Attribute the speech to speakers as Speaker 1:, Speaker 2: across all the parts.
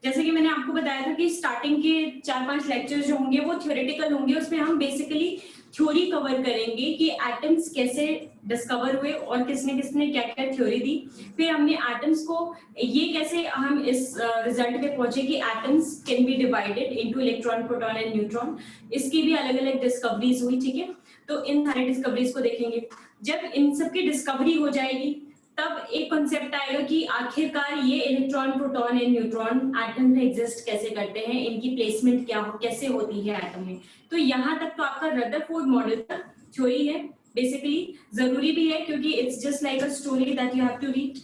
Speaker 1: जैसे कि मैंने आपको बताया था कि स्टार्टिंग के 4-5 लेक्चर्स जो होंगे वो थ्योरेटिकल होंगे, उसमें हम बेसिकली थ्योरी कवर करेंगे कि एटम्स कैसे डिस्कवर हुए और किसने किसने क्या क्या थ्योरी दी। फिर हमने एटम्स को ये कैसे हम इस रिजल्ट पे पहुंचे कि atoms can be divided into electron, proton and neutron, इसकी भी अलग अलग डिस्कवरीज हुई। ठीक है, तो इन सारी डिस्कवरीज को देखेंगे। जब इन सब की डिस्कवरी हो जाएगी तब एक कॉन्सेप्ट आएगा कि आखिरकार ये electron, proton and neutron atom में एग्जिस्ट कैसे करते हैं, इनकी प्लेसमेंट क्या कैसे होती है एटम में। तो यहाँ तक तो आपका रदरफोर्ड मॉडल का थ्योरी है, बेसिकली जरूरी भी है क्योंकि it's just like a story that you have to read,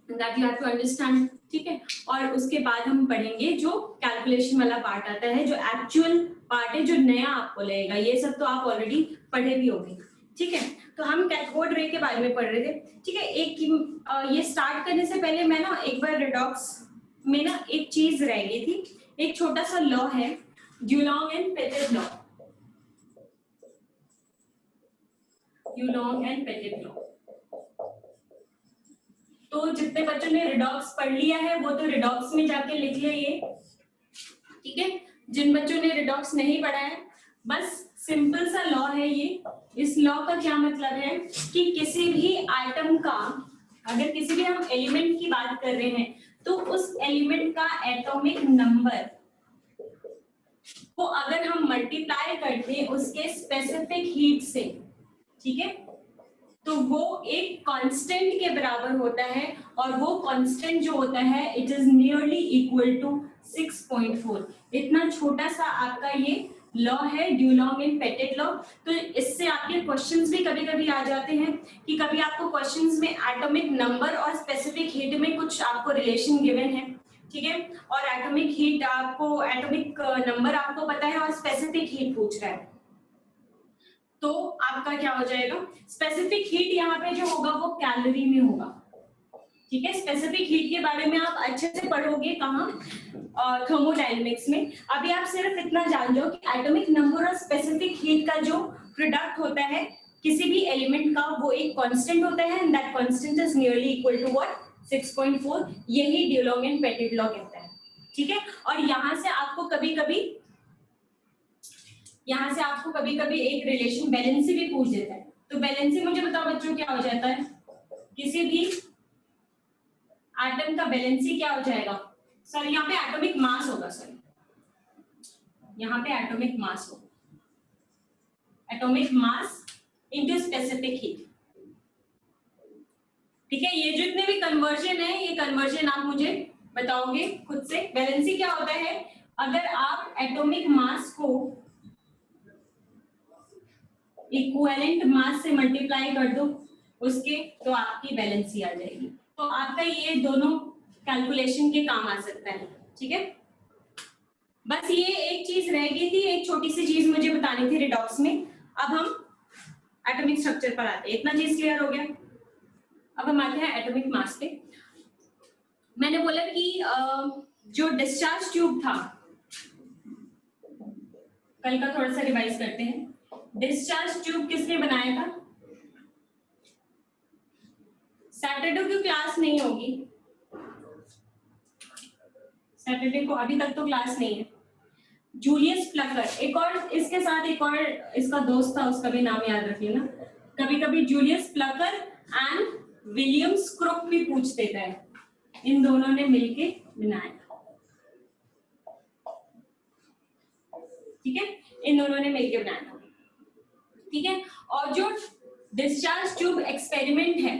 Speaker 1: that you have to understand. ठीक है, और उसके बाद हम पढ़ेंगे जो कैलकुलेशन वाला पार्ट आता है, जो एक्चुअल पार्ट है, जो नया आपको लगेगा। ये सब तो आप ऑलरेडी पढ़े भी होंगे। ठीक है, तो हम कैथोड रे के बारे में पढ़ रहे थे। ठीक है, ये स्टार्ट करने से पहले मैं ना एक बार रिडॉक्स में ना एक चीज रह गई थी, एक छोटा सा लॉ है, Dulong and Petit law. Dulong and Petit law, तो जितने बच्चों ने रिडॉक्स पढ़ लिया है वो तो रिडॉक्स में जाके लिख ले ये। ठीक है, जिन बच्चों ने रिडॉक्स नहीं पढ़ा है, बस सिंपल सा लॉ है ये। इस लॉ का क्या मतलब है कि किसी भी आइटम का, अगर किसी भी हम एलिमेंट की बात कर रहे हैं तो उस एलिमेंट का एटॉमिक नंबर को अगर हम मल्टीप्लाई करते हैं उसके स्पेसिफिक हीट से, ठीक है, तो वो एक कांस्टेंट के बराबर होता है, और वो कांस्टेंट जो होता है it is nearly equal to 6.4। इतना छोटा सा आपका ये लॉ है, ड्यूलॉन्ग एंड पेटिट लॉ। तो इससे आपके क्वेश्चंस भी कभी कभी आ जाते हैं कि कभी आपको क्वेश्चंस में एटॉमिक नंबर और स्पेसिफिक हीट में कुछ आपको रिलेशन गिवन है। ठीक है, और एटॉमिक हीट आपको, एटॉमिक नंबर आपको पता है और स्पेसिफिक हीट पूछ रहा है, तो आपका क्या हो जाएगा, स्पेसिफिक हीट यहाँ पे जो होगा वो कैलोरी में होगा। ठीक है, स्पेसिफिक हीट के बारे में आप अच्छे से पढ़ोगे कहाँ, थर्मोडायनेमिक्स में। अभी आप सिर्फ इतना जान लो कि एटॉमिक नंबर और स्पेसिफिक हीट का जो प्रोडक्ट होता है किसी भी एलिमेंट का, वो एक कांस्टेंट होता है, and that constant is nearly equal to what, 6.4। यही ड्यूलॉन्ग एंड पेटिट लॉ कहता है। ठीक है, और यहाँ से आपको कभी कभी एक रिलेशन बैलेंसी भी पूछ देता है। तो बैलेंसी मुझे बताओ बच्चों क्या हो जाता है, किसी भी एटम का बैलेंसी क्या हो जाएगा, सर यहाँ पे एटॉमिक मास होगा, सर यहाँ पे एटॉमिक मास होगा, atomic mass into specific heat. ठीक है, ये जो इतने भी कन्वर्जन है, ये कन्वर्जन आप मुझे बताओगे खुद से। बैलेंसी क्या होता है, अगर आप एटॉमिक मास को इक्विवेलेंट मास से मल्टीप्लाई कर दो उसके, तो आपकी बैलेंसी आ जाएगी। तो आपका ये दोनों कैलकुलेशन के काम आ सकता है। ठीक है, बस ये एक चीज रह गई थी, एक छोटी सी चीज मुझे बतानी थी रिडॉक्स में। अब हम एटॉमिक स्ट्रक्चर पर आते हैं, इतना चीज क्लियर हो गया। अब हम आते हैं एटॉमिक मास पे। मैंने बोला कि जो डिस्चार्ज ट्यूब था, कल का थोड़ा सा रिवाइज करते हैं। डिस्चार्ज ट्यूब किसने बनाया था, सैटरडे की क्लास नहीं होगी, सैटरडे को अभी तक तो क्लास नहीं है। जूलियस प्लकर, एक और इसके साथ एक और इसका दोस्त था, उसका भी नाम याद रख लेना। कभी कभी Julius Plucker and Williams Crook भी पूछ देता है, इन दोनों ने मिलके बनाया। ठीक है, इन दोनों ने मिलके बनाया। ठीक है, और जो डिस्चार्ज ट्यूब एक्सपेरिमेंट है,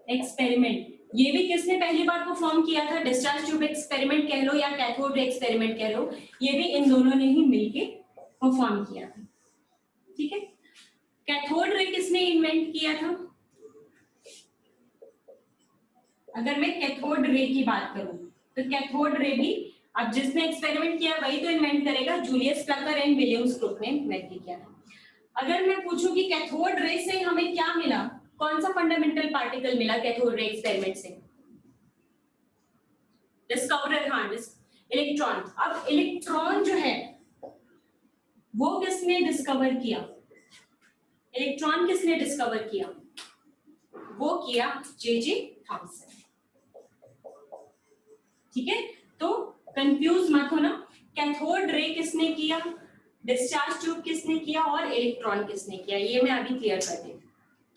Speaker 1: एक्सपेरिमेंट ये भी किसने पहली बार परफॉर्म किया था, डिस्चार्ज ट्यूब एक्सपेरिमेंट कह लो या कैथोड रे एक्सपेरिमेंट कह लो, ये भी इन दोनों ने ही मिलके परफॉर्म किया था। ठीक है, कैथोड रे किसने इन्वेंट किया था, अगर मैं कैथोड रे की बात करूं तो कैथोड रे भी अब जिसने एक्सपेरिमेंट किया वही तो इन्वेंट करेगा, Julius Plucker and Williams Crook ने इन्वेंट किया था। अगर मैं पूछूं कि कैथोड रे से हमें क्या मिला, कौन सा फंडामेंटल पार्टिकल मिला कैथोड रे एक्सपेरिमेंट से, डिस्कवरर, हाँ इलेक्ट्रॉन। अब इलेक्ट्रॉन जो है वो किसने डिस्कवर किया, इलेक्ट्रॉन किसने डिस्कवर किया, वो किया जे.जे. थॉमसन। ठीक है, तो कंफ्यूज मत होना। कैथोड रे किसने किया, डिस्चार्ज ट्यूब किसने किया और इलेक्ट्रॉन किसने किया, ये मैं अभी क्लियर कर देती हूँ।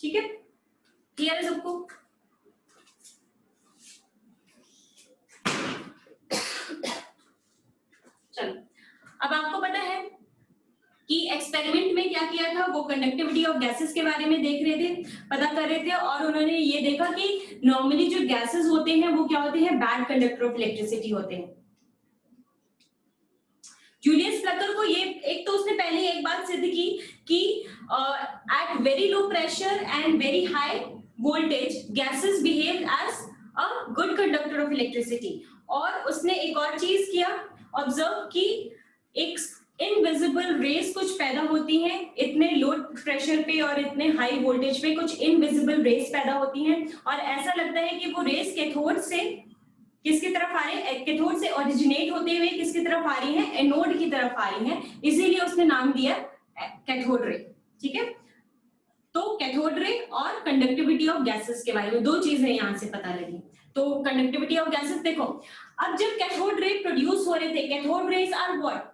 Speaker 1: ठीक है, क्लियर है सबको? चलो, अब आपको पता है कि एक्सपेरिमेंट में क्या किया था, वो कंडक्टिविटी ऑफ गैसेस के बारे में देख रहे थे, पता कर रहे थे, और उन्होंने ये देखा कि नॉर्मली जो गैसेस होते हैं वो क्या होते हैं, बैड कंडक्टर ऑफ इलेक्ट्रिसिटी होते हैं। जूलियस प्लकर को ये, एक तो उसने पहले एक बात सिद्ध की कि at very low pressure and very high voltage gases behave as a good conductor of electricity, और उसने एक और चीज किया, ऑब्जर्व की एक इनविजिबल रेस कुछ पैदा होती हैं इतने लो प्रेशर पे और इतने हाई वोल्टेज पे, कुछ इनविजिबल रेस पैदा होती हैं, और ऐसा लगता है कि वो रेस कैथोड से किसकी तरफ आ रही है, कैथोड से ओरिजिनेट होते हुए किसकी तरफ आ रही है, एनोड की तरफ आ रही है, इसीलिए उसने नाम दिया कैथोड रे। ठीक है, तो कैथोड रे और कंडक्टिविटी ऑफ गैसेस के बारे में दो चीजें यहां से पता लगी। तो कंडक्टिविटी ऑफ गैसेस देखो, अब जब कैथोड रे प्रोड्यूस हो रहे थे, cathode rays are what,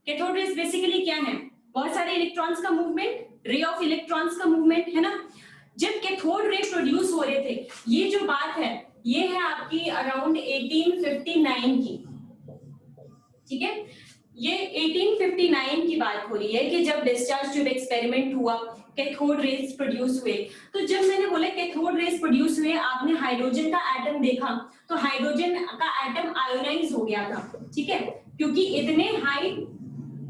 Speaker 1: cathode rays basically क्या है, बहुत सारे इलेक्ट्रॉन्स का मूवमेंट, रे ऑफ इलेक्ट्रॉन्स का मूवमेंट, है ना। जब कैथोड रे प्रोड्यूस हो रहे थे, ये जो बात है ये है आपकी अराउंड 1859 की। ठीक है, ये 1859 की बात हो रही है कि जब डिस्चार्ज ट्यूब एक्सपेरिमेंट हुआ, कैथोड रेज प्रोड्यूस हुए। तो जब मैंने बोला कैथोड रेज प्रोड्यूस हुए, आपने हाइड्रोजन का एटम देखा, तो हाइड्रोजन का एटम आयोनाइज हो गया था। ठीक है, क्योंकि इतने हाई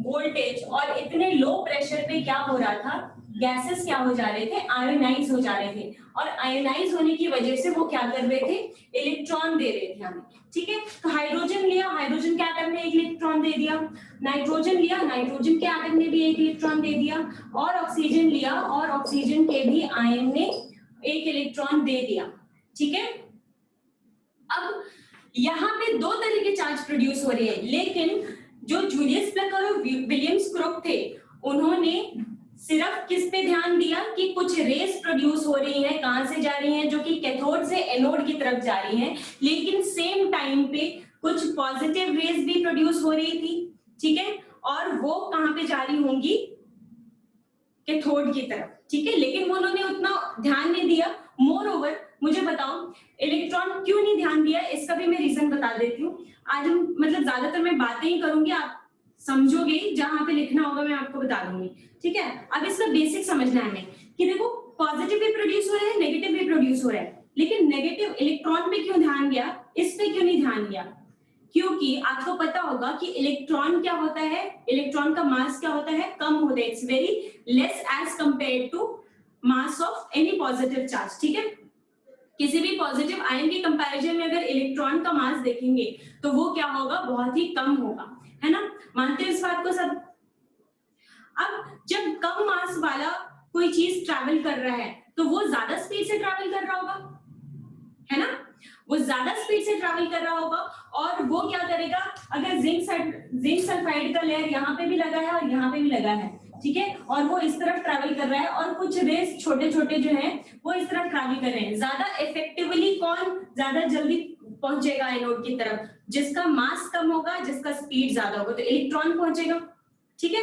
Speaker 1: वोल्टेज और इतने लो प्रेशर पे क्या हो रहा था, गैसेस क्या हो जा रहे थे, आयोनाइज हो जा रहे थे, और आयोनाइज होने की वजह से वो क्या कर रहे थे, इलेक्ट्रॉन दे रहे थे हमें। ठीक है, तो हाइड्रोजन लिया, हाइड्रोजन के एटम ने एक इलेक्ट्रॉन दे दिया, नाइट्रोजन लिया, नाइट्रोजन के एटम ने भी एक इलेक्ट्रॉन दे दिया, और ऑक्सीजन लिया, और ऑक्सीजन के भी आयन ने एक इलेक्ट्रॉन दे दिया। ठीक है, अब यहाँ पे दो तरह के चार्ज प्रोड्यूस हो रहे हैं, लेकिन जो जूलियस प्लकर और विलियम्स क्रुक थे, उन्होंने सिर्फ किस पे ध्यान दिया कि कुछ रेस प्रोड्यूस हो रही हैं, कहां से जा रही हैं, जो कि कैथोड से एनोड की तरफ जा रही हैं, लेकिन सेम टाइम पे कुछ पॉजिटिव रेस भी प्रोड्यूस हो रही थी। ठीक है, और वो कहां पे जा रही होंगी, कैथोड की तरफ। ठीक है, लेकिन उन्होंने उतना ध्यान नहीं दिया। मोर ओवर, मुझे बताओ इलेक्ट्रॉन क्यों नहीं ध्यान दिया, इसका भी मैं रीजन बता देती हूँ। आज हम मतलब ज्यादातर मैं बातें ही करूंगी, आप समझोगे, जहां पे लिखना होगा मैं आपको बता दूंगी। ठीक है, अब इसका बेसिक समझना है हमें कि देखो पॉजिटिव भी प्रोड्यूस हो रहे हैं, नेगेटिव भी प्रोड्यूस हो रहा है, लेकिन नेगेटिव इलेक्ट्रॉन पे क्यों ध्यान गया, इस पे क्यों नहीं ध्यान गया, क्योंकि आपको पता होगा कि इलेक्ट्रॉन क्या होता है, इलेक्ट्रॉन का मास क्या होता है, कम होता है, it's very less as compare to mass of any positive charge. ठीक है, किसी भी पॉजिटिव आयन के कंपैरिजन में अगर इलेक्ट्रॉन का मास देखेंगे तो वो क्या होगा, बहुत ही कम होगा, है ना। मानते हो इस बात को सब? अब जब कम मास वाला कोई चीज ट्रैवल कर रहा है तो वो ज्यादा स्पीड से ट्रैवल कर रहा होगा, है ना, वो ज्यादा स्पीड से ट्रैवल कर रहा होगा, और वो क्या करेगा, अगर जिंक सल्फाइड का लेयर यहाँ पे भी लगा है और यहाँ पे भी लगा है, ठीक है, और वो इस तरफ ट्रैवल कर रहा है, और कुछ रेस छोटे छोटे जो हैं वो इस तरफ ट्रैवल कर रहे हैं, ज्यादा इफेक्टिवली कौन ज्यादा जल्दी पहुंचेगा एनोड की तरफ, जिसका मास कम होगा, जिसका स्पीड ज्यादा होगा, तो इलेक्ट्रॉन पहुंचेगा। ठीक है,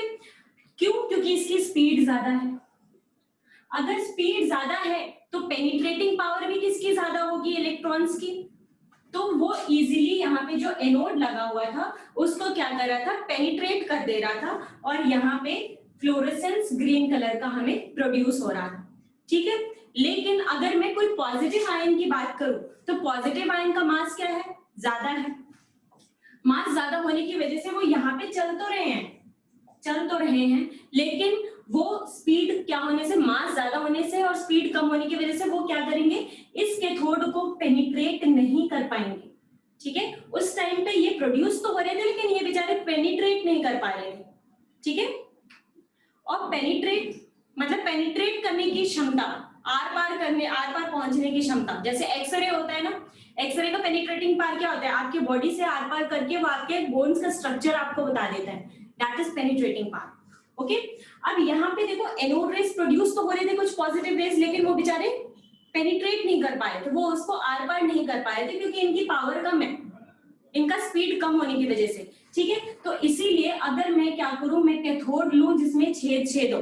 Speaker 1: क्यों, क्योंकि इसकी स्पीड ज्यादा है। अगर स्पीड ज्यादा है तो पेनिट्रेटिंग पावर भी किसकी ज्यादा होगी, इलेक्ट्रॉन्स की, तो वो इजीली यहाँ पे जो एनोड लगा हुआ था उसको क्या कर रहा था, पेनिट्रेट कर दे रहा था, और यहाँ पे फ्लोरेसेंस ग्रीन कलर का हमें प्रोड्यूस हो रहा था। ठीक है, लेकिन अगर मैं कोई पॉजिटिव आयन की बात करूं तो पॉजिटिव आयन का मास क्या है, ज्यादा है, मास ज्यादा होने की वजह से वो यहाँ पे चल तो रहे हैं, लेकिन वो स्पीड क्या होने से, मास ज्यादा होने से और स्पीड कम होने की वजह से वो क्या करेंगे, इस कैथोड को पेनिट्रेट नहीं कर पाएंगे। ठीक है, उस टाइम पे ये प्रोड्यूस तो हो रहे थे लेकिन ये बेचारे पेनिट्रेट नहीं कर पा रहे थे। ठीक है, और पेनिट्रेट मतलब पेनिट्रेट करने की क्षमता, आर पार पहुंचने की क्षमता, जैसे एक्सरे होता है ना, एक्सरे का पेनिट्रेटिंग पावर क्या होता है, आपके बॉडी से आर पार करके वो आपके बोन्स का स्ट्रक्चर आपको बता देता है, that is penetrating power. Okay, अब यहाँ पे देखो एनोड रेज प्रोड्यूस तो हो रहे थे कुछ पॉजिटिव रेज, लेकिन वो बेचारे पेनिट्रेट नहीं कर पाए थे, वो उसको आर पार नहीं कर पाए थे क्योंकि इनकी पावर कम है। इनका स्पीड कम होने की वजह से, ठीक है। तो इसीलिए अगर मैं क्या करूं, मैं कैथोड लूं जिसमें छेद हो,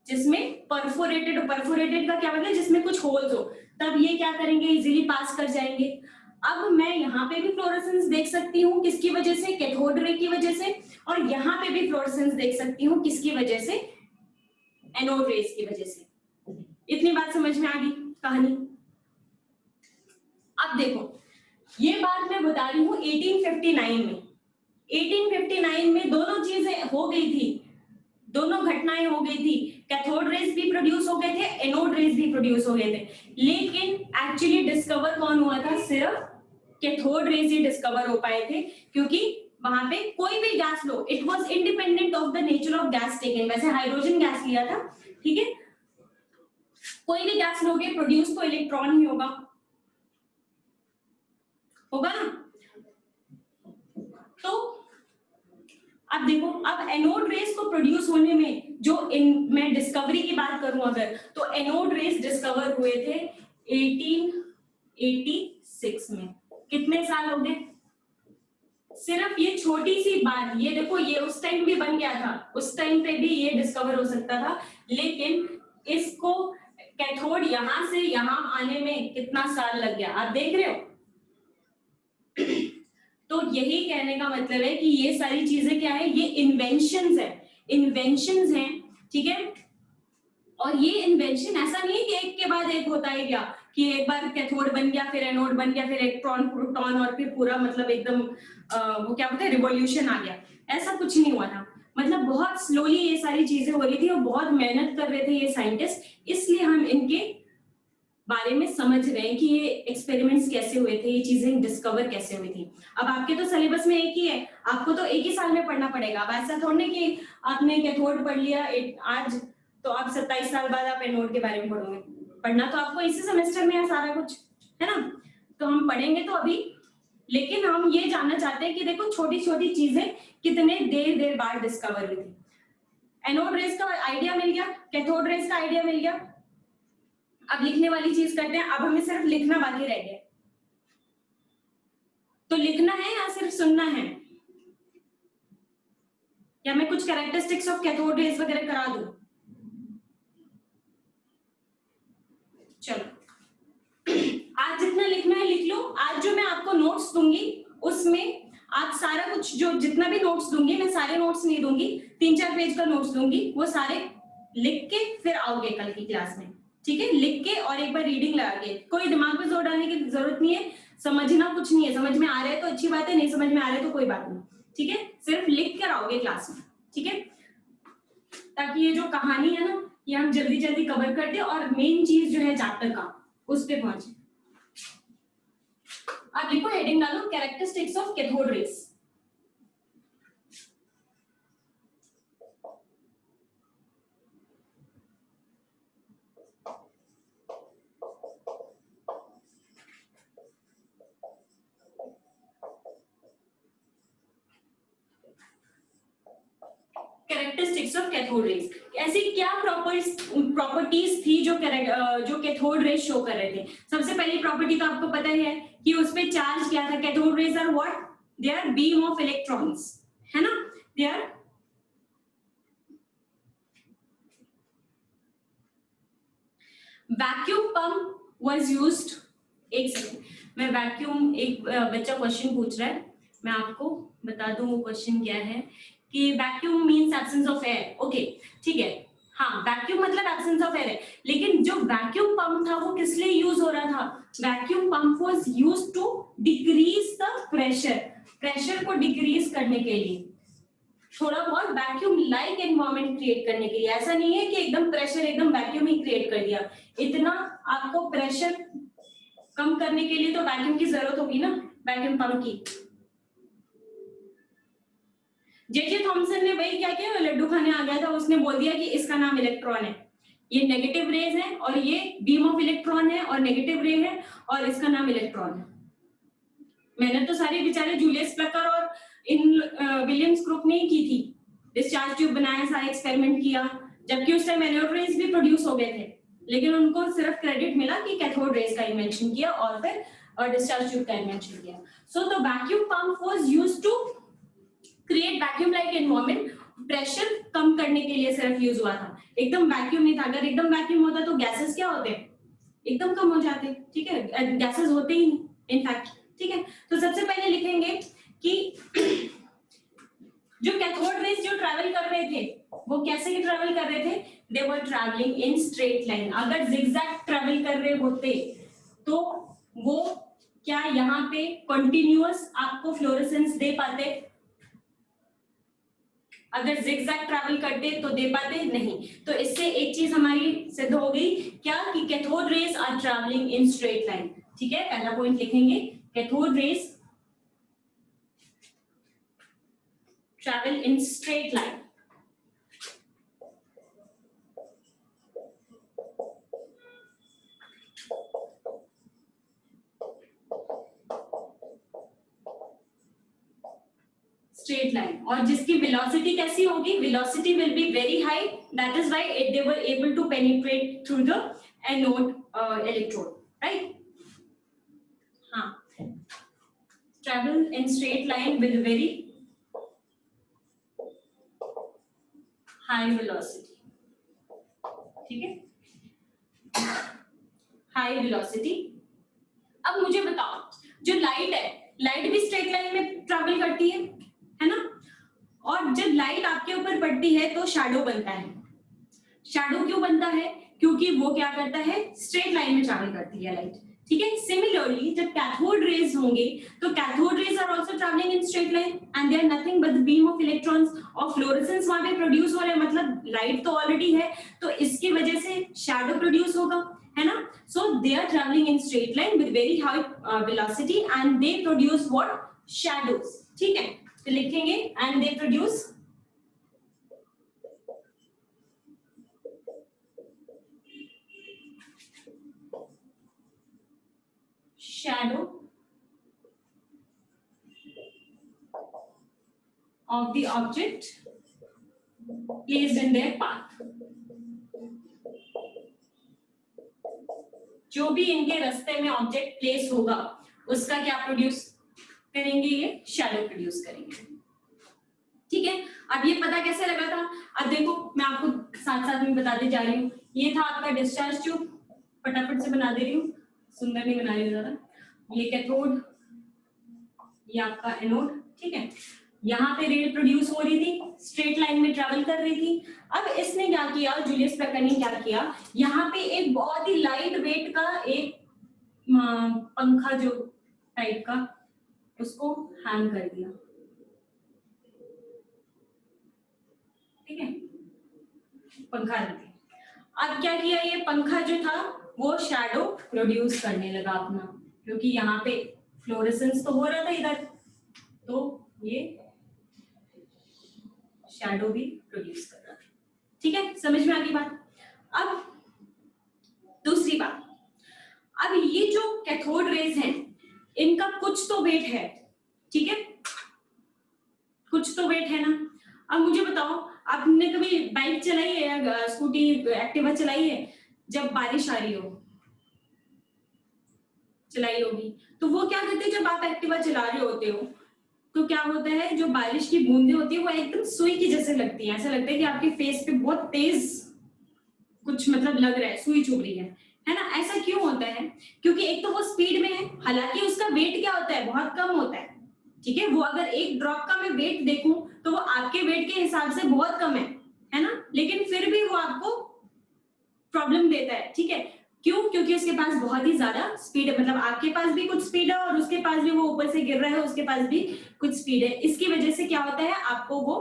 Speaker 1: जिसमें परफोरेटेड का क्या मतलब, जिसमें कुछ होल्स हो, तब ये क्या करेंगे, इजीली पास कर जाएंगे। अब मैं यहाँ पे भी फ्लोरेसेंस देख सकती हूँ, किसकी वजह से, कैथोड रे की वजह से, और यहाँ पे भी फ्लोरेसेंस देख सकती हूँ, किसकी वजह से, एनोड रेज की वजह से। इतनी बात समझ में आ गई कहानी। अब देखो, ये बात मैं बता रही हूँ 1859 में। 1859 में दोनों चीजें हो गई थी, दोनों घटनाएं हो गई थी, कैथोड रेज भी प्रोड्यूस हो गए थे, एनोड रेज भी प्रोड्यूस हो गए थे, लेकिन एक्चुअली डिस्कवर कौन हुआ था, सिर्फ कैथोड रेज ही डिस्कवर हो पाए थे, क्योंकि वहां पे कोई भी gas low, it was independent of the nature of gas taken. वैसे हाइड्रोजन गैस लिया था, ठीक है, कोई भी गैस लोगे प्रोड्यूस तो इलेक्ट्रॉन ही होगा ना। तो अब देखो, अब एनोड रेज को प्रोड्यूस होने में जो मैं डिस्कवरी की बात करूं अगर, तो एनोड रेज डिस्कवर हुए थे 1886 में। कितने साल हो गए, सिर्फ ये छोटी सी बात, ये देखो, ये उस टाइम भी बन गया था, उस टाइम पे भी ये डिस्कवर हो सकता था, लेकिन इसको कैथोड यहां से यहां आने में कितना साल लग गया, आप देख रहे हो। तो यही कहने का मतलब है कि ये सारी चीजें क्या है, ये इन्वेंशंस हैं, ठीक है। और ये इन्वेंशन ऐसा नहीं है कि एक के बाद एक होता है, क्या कि एक बार कैथोड बन गया, फिर एनोड बन गया, फिर इलेक्ट्रॉन प्रोटॉन, और फिर पूरा मतलब एकदम वो क्या बोलते हैं, रिवॉल्यूशन आ गया। ऐसा कुछ नहीं हुआ था, मतलब बहुत स्लोली ये सारी चीजें हो रही थी और बहुत मेहनत कर रहे थे ये साइंटिस्ट, इसलिए हम इनके बारे में समझ रहे हैं कि ये एक्सपेरिमेंट्स कैसे हुए थे, ये चीजें डिस्कवर कैसे हुई थी। अब आपके तो सिलेबस में एक ही है, आपको तो एक ही साल में पढ़ना पड़ेगा। अब ऐसा थोड़ी कि आपने कैथोड पढ़ लिया आज, तो आप 27 साल बाद आप एनोड के बारे में पढ़ोगे। पढ़ना तो आपको इसी सेमेस्टर में है सारा कुछ, है ना। तो हम पढ़ेंगे तो अभी, लेकिन हम ये जानना चाहते हैं कि देखो छोटी छोटी चीजें कितने देर बाद डिस्कवर हुई थी। एनोड रेज का आइडिया मिल गया, कैथोड रेज का आइडिया मिल गया। अब लिखने वाली चीज करते हैं, अब हमें सिर्फ लिखना बाकी रह गया। तो लिखना है या सिर्फ सुनना है, या मैं कुछ कैरेक्टरिस्टिक्स ऑफ कैथोड रेज वगैरह करा दूं। चलो, आज जितना लिखना है लिख लो। आज जो मैं आपको नोट्स दूंगी उसमें आप सारा कुछ, जो जितना भी नोट्स दूंगी, मैं सारे नोट्स नहीं दूंगी, 3-4 पेज का नोट्स दूंगी, वो सारे लिख के फिर आओगे कल की क्लास में, ठीक है। लिख के और एक बार रीडिंग लगा के, कोई दिमाग पे जोर डालने की जरूरत नहीं है, समझना कुछ नहीं है, समझ में आ रहा है तो अच्छी बात है, नहीं समझ में आ रहा है तो कोई बात नहीं, ठीक है। सिर्फ लिख कर आओगे क्लास में, ठीक है, ताकि ये जो कहानी है ना, ये हम जल्दी जल्दी कवर कर दे और मेन चीज जो है चैप्टर का उस पे पहुंचे। आप लिखो, हेडिंग डालो, characteristics of cathode rays. Characteristics of cathode rays, ऐसी क्या प्रॉपर्टीज थी जो कैथोड रेज शो कर रहे थे। सबसे पहली प्रॉपर्टी तो आपको पता ही है कि उसपे चार्ज क्या था। Cathode rays are what, they are beam of electrons, है ना, they are vacuum pump was used. एक सेकंड, मैं वैक्यूम, एक बच्चा क्वेश्चन पूछ रहा है, मैं आपको बता दूं वो क्वेश्चन क्या है, कि vacuum means absence of air. Okay, ठीक है, हाँ, वैक्यूम मतलब एब्सेंस ऑफ एयर है, लेकिन जो वैक्यूम पंप था वो किस लिए यूज हो रहा था। Vacuum pump was used to decrease the pressure को डिक्रीज करने के लिए, थोड़ा बहुत वैक्यूम लाइक एनवायरनमेंट क्रिएट करने के लिए। ऐसा नहीं है कि एकदम प्रेशर एकदम वैक्यूम ही क्रिएट कर दिया, इतना आपको प्रेशर कम करने के लिए तो वैक्यूम की जरूरत होगी ना, वैक्यूम पंप की। जे थॉमसन ने वही क्या किया, लड्डू खाने आ गया था, उसने बोल दिया कि इसका नाम इलेक्ट्रॉन है, ये नेगेटिव रेज है और ये बीम ऑफ इलेक्ट्रॉन है और नेगेटिव रे है और इसका नाम इलेक्ट्रॉन है। मेहनत तो सारे बेचारे जूलियस प्लकर और इन विलियम्स क्रुक ने की थी, डिस्चार्ज ट्यूब बनाया, सारा एक्सपेरिमेंट किया, जबकि उस टाइम एनोड रेज भी प्रोड्यूस हो गए थे, लेकिन उनको सिर्फ क्रेडिट मिला कि कैथोड रेज का इन्वेंशन किया और फिर और डिस्चार्ज ट्यूब का इन्वेंशन किया। So the vacuum pump was used to create vacuum like environment, pressure कम करने के लिए सिर्फ यूज हुआ था, एकदम वैक्यूम नहीं था। अगर एकदम वैक्यूम होता तो गैसेस क्या होते हैं, एकदम कम हो जाते, ठीक है, गैसेस होते ही नहीं इनफैक्ट, ठीक है। तो सबसे पहले लिखेंगे कि जो कैथोड रेज जो ट्रैवल कर रहे थे वो कैसे ट्रैवल कर रहे थे, they were travelling in straight line. अगर जिगजैग ट्रैवल कर रहे होते तो वो क्या यहाँ पे कंटिन्यूअस आपको फ्लोरेसेंस दे पाते, अगर जिगजैग ट्रैवल करते तो दे पाते नहीं। तो इससे एक चीज हमारी सिद्ध हो गई क्या, कि cathode rays are travelling in straight line, ठीक है। पहला पॉइंट लिखेंगे, cathode rays travel in straight line. Straight line, और जिसकी velocity कैसी होगी, velocity will be very high, that is why they were able to penetrate through the anode electrode, right? हाँ, travel in straight line with very high velocity, ठीक है, high velocity. अब मुझे बताओ, जो लाइट है, लाइट भी स्ट्रेट लाइन में ट्रैवल करती है ना, और जब लाइट आपके ऊपर पड़ती है तो शैडो बनता है। शैडो क्यों बनता है, क्योंकि वो क्या करता है, स्ट्रेट लाइन में ट्रैवल करती है लाइट, ठीक है। सिमिलरली जब कैथोड रेज होंगे तो cathode rays are also travelling in straight line and they are nothing but the beam of electrons, और फ्लोरेसेंस वहां पे प्रोड्यूस हो रहा है, मतलब लाइट तो ऑलरेडी है, तो इसकी वजह से शैडो प्रोड्यूस होगा, है ना। So they are travelling in straight line with very high velocity and they produce what, shadows, ठीक है। तो लिखेंगे and they produce shadow of the object placed in their path। जो भी इनके रास्ते में ऑब्जेक्ट प्लेस होगा उसका क्या प्रोड्यूस करेंगे, ये शैडो प्रोड्यूस करेंगे, ठीक है। अब ये पता कैसे लगा था, अब देखो मैं आपको साथ साथ में बताते जा रही हूँ। ये था आपका डिस्चार्ज ट्यूब, फटाफट से बना दे रही हूँ, सुंदर नहीं बना रही ज्यादा। ये कैथोड, ये आपका एनोड, ठीक है। यहाँ पे रेड प्रोड्यूस हो रही थी, स्ट्रेट लाइन में ट्रैवल कर रही थी। अब इसने क्या किया, जूलियस बेकर ने क्या किया, यहाँ पे एक बहुत ही लाइट वेट का एक पंखा जो टाइप का, उसको हैंग कर दिया, ठीक है, पंखा रख दिया। अब क्या किया, ये पंखा जो था वो शैडो प्रोड्यूस करने लगा अपना, क्योंकि यहाँ पे फ्लोरेसेंस तो हो रहा था इधर, तो ये शैडो भी प्रोड्यूस कर रहा था, ठीक है। समझ में आ गई बात। अब दूसरी बात, अब ये जो कैथोड रेज हैं इनका कुछ तो वेट है, ठीक है, कुछ तो वेट है ना। अब मुझे बताओ, आपने कभी बाइक चलाई है या स्कूटी एक्टिवा चलाई है, जब बारिश आ रही हो, चलाई होगी, तो वो क्या करते हैं, जब आप एक्टिवा चला रहे होते हो तो क्या होता है, जो बारिश की बूंदें होती है वो एकदम सुई की जैसे लगती है, ऐसा लगता है कि आपके फेस पे बहुत तेज कुछ मतलब लग रहा है, सुई चुभ रही है ना। ऐसा क्यों होता है, क्योंकि एक तो वो स्पीड में है, हालांकि उसका वेट क्या होता है, बहुत कम होता है, ठीक है। वो अगर एक ड्रॉप का मैं वेट देखूं तो वो आपके वेट के हिसाब से बहुत कम है ना, लेकिन फिर भी वो आपको प्रॉब्लम देता है, ठीक है। क्यों, क्योंकि उसके पास बहुत ही ज्यादा स्पीड है, मतलब आपके पास भी कुछ स्पीड है और उसके पास भी, वो ऊपर से गिर रहा है उसके पास भी कुछ स्पीड है, इसकी वजह से क्या होता है, आपको वो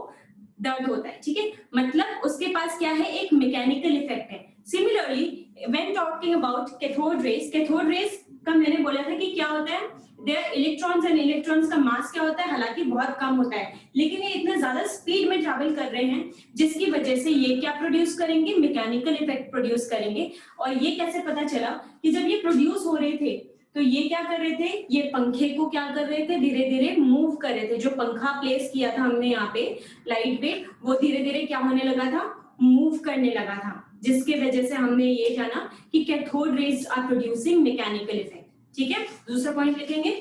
Speaker 1: दर्द होता है, ठीक है। मतलब उसके पास क्या है, एक मैकेनिकल इफेक्ट है। Similarly when talking about cathode rays, cathode rays का मैंने बोला था कि क्या होता है, देयर इलेक्ट्रॉन्स एंड इलेक्ट्रॉन्स का मास क्या होता है, हालांकि बहुत कम होता है, लेकिन ये इतना ज्यादा स्पीड में ट्रैवल कर रहे हैं जिसकी वजह से ये क्या प्रोड्यूस करेंगे, मैकेनिकल इफेक्ट प्रोड्यूस करेंगे। और ये कैसे पता चला कि जब ये प्रोड्यूस हो रहे थे तो ये क्या कर रहे थे, ये पंखे को क्या कर रहे थे, धीरे धीरे मूव कर रहे थे। जो पंखा प्लेस किया था हमने यहाँ पे लाइट पे, वो धीरे धीरे क्या होने लगा था, मूव करने लगा था, जिसके वजह से हमने ये जाना कि cathode rays are producing mechanical effect. ठीक है, दूसरा पॉइंट लिखेंगे,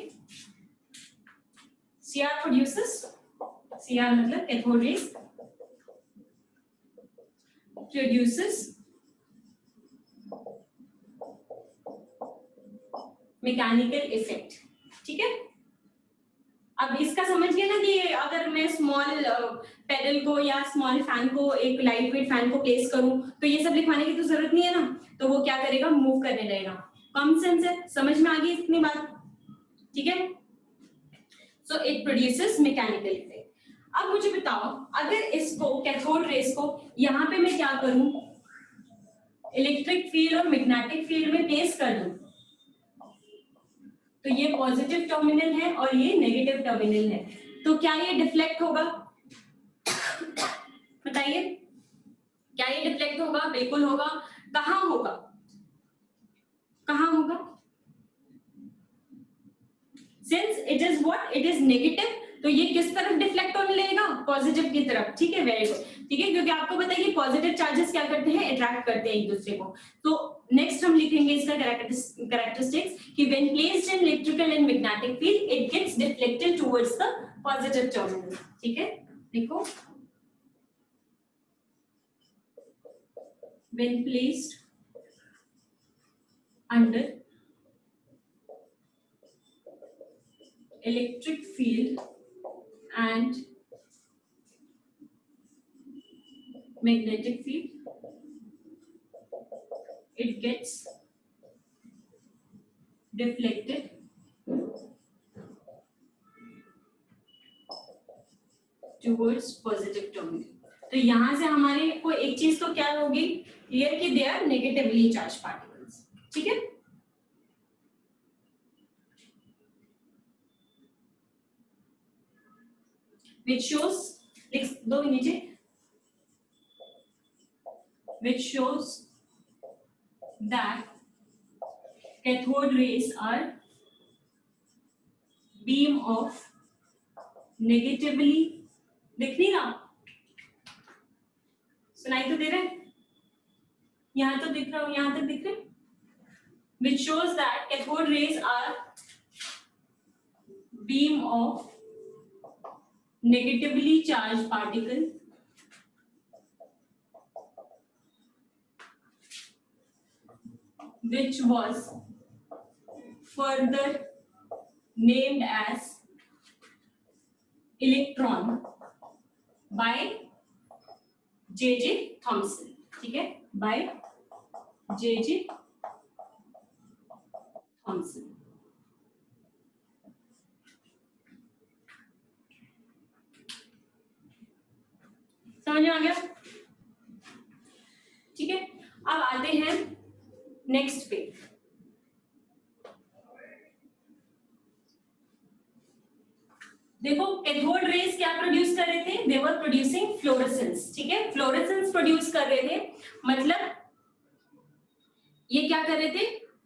Speaker 1: सीआर प्रोड्यूसेस, सीआर मतलब cathode rays produces mechanical effect. ठीक है, अब इसका समझिए ना कि अगर मैं स्मॉल पेडल को या स्मॉल फैन को, एक लाइट वेट फैन को प्लेस करूं, तो ये सब लिखवाने की तो जरूरत नहीं है ना, तो वो क्या करेगा, मूव करने लगेगा। कॉमन सेंस है, समझ में आ गई इतनी बात? ठीक है, so it produces mechanical effect. अब मुझे बताओ, अगर इसको कैथोड रेस को यहाँ पे मैं क्या करूं, इलेक्ट्रिक फील्ड और मैग्नेटिक फील्ड में प्लेस कर दूं, तो ये पॉजिटिव टर्मिनल है और ये नेगेटिव टर्मिनल है, तो क्या ये डिफ्लेक्ट होगा? बताइए, क्या ये डिफ्लेक्ट होगा? बिल्कुल होगा। कहां होगा? कहां होगा? Since it is what, it is negative, तो ये किस तरफ डिफ्लेक्ट होने लगेगा? पॉजिटिव की तरफ। ठीक है, वेरी गुड। ठीक है, क्योंकि आपको पता है कि पॉजिटिव चार्जेस क्या करते हैं, अट्रैक्ट करते हैं एक दूसरे को। तो नेक्स्ट हम लिखेंगे इसका कैरेक्टरिस्टिक्स कि when placed in electrical and magnetic field it gets deflected towards the positive terminal. ठीक है, देखो, when placed under electric field and magnetic field, it gets deflected towards positive terminal। तो यहां से हमारे को एक चीज तो क्या होगी क्लियर कि they are negatively charge particles. ठीक है, which shows, लिख दो नीचे, which shows that cathode rays are beam of negatively, दिख नहीं रहा, सुनाई तो दे रहा है, यहां तो दिख रहा हूं, यहां तक दिख रहे, which shows that cathode rays are beam of negatively charged particle which was further named as electron by J.J. Thomson। ठीक है, by J.J. Thomson। समझ में आ गया? ठीक है, अब आते हैं नेक्स्ट पे। देखो, कैथोड रेज क्या प्रोड्यूस कर रहे थे? They were producing fluorescence. ठीक है, फ्लोरेसेंस प्रोड्यूस कर रहे थे, मतलब ये क्या कर रहे थे,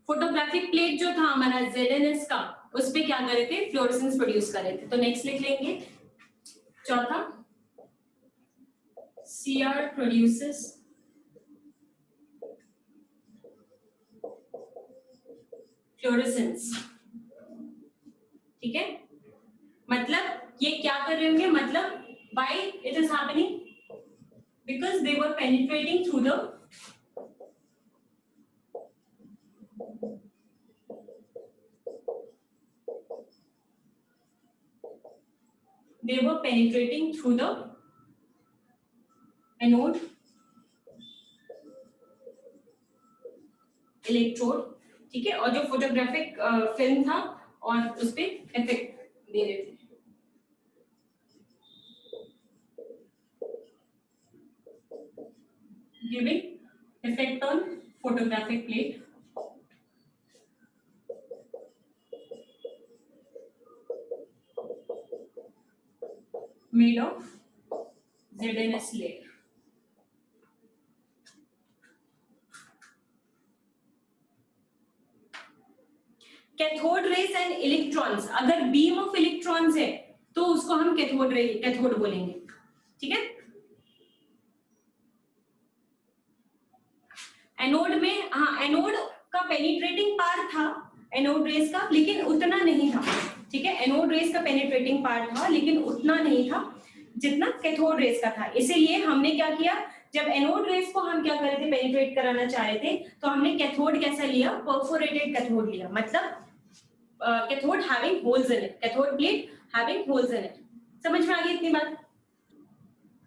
Speaker 1: फोटोग्राफिक प्लेट जो था हमारा ZNS का, उस पे क्या कर रहे थे, फ्लोरेसेंस प्रोड्यूस कर रहे थे। तो नेक्स्ट लिख लेंगे, चौथा, CR produces फ्लोरेसेंस। ठीक है, मतलब ये क्या कर रहे होंगे, मतलब why it is happening, because they were penetrating through the anode electrode. ठीक है, और जो फोटोग्राफिक फिल्म था और उस पे इफेक्ट दे रहे थे। Giving effect on photographic plate made of ZNS layer। Cathode rays and electrons, अगर बीम ऑफ इलेक्ट्रॉन्स है तो उसको हम कैथोड बोलेंगे। ठीक है, एनोड में, हाँ, एनोड का पेनिट्रेटिंग पार्ट था, एनोड रेस का, लेकिन उतना नहीं था, ठीक है। एनोड रेस का पेनिट्रेटिंग पार्ट था लेकिन उतना नहीं था जितना कैथोड रेस का था। इसीलिए हमने क्या किया, जब एनोड रेस को हम क्या कर रहे थे, पेनिट्रेट कराना चाह रहे थे, तो हमने कैथोड कैसा लिया, परफोरेटेड कैथोड लिया, मतलब cathode having holes in it, cathode plate having holes in it. समझ में आ गई इतनी बात?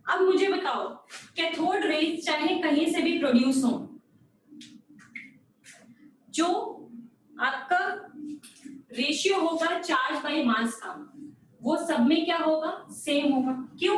Speaker 1: अब मुझे बताओ, कैथोड रेस चाहे कहीं से भी प्रोड्यूस हो, जो आपका रेशियो होगा चार्ज बाय मास का, वो सब में क्या होगा, सेम होगा। क्यों?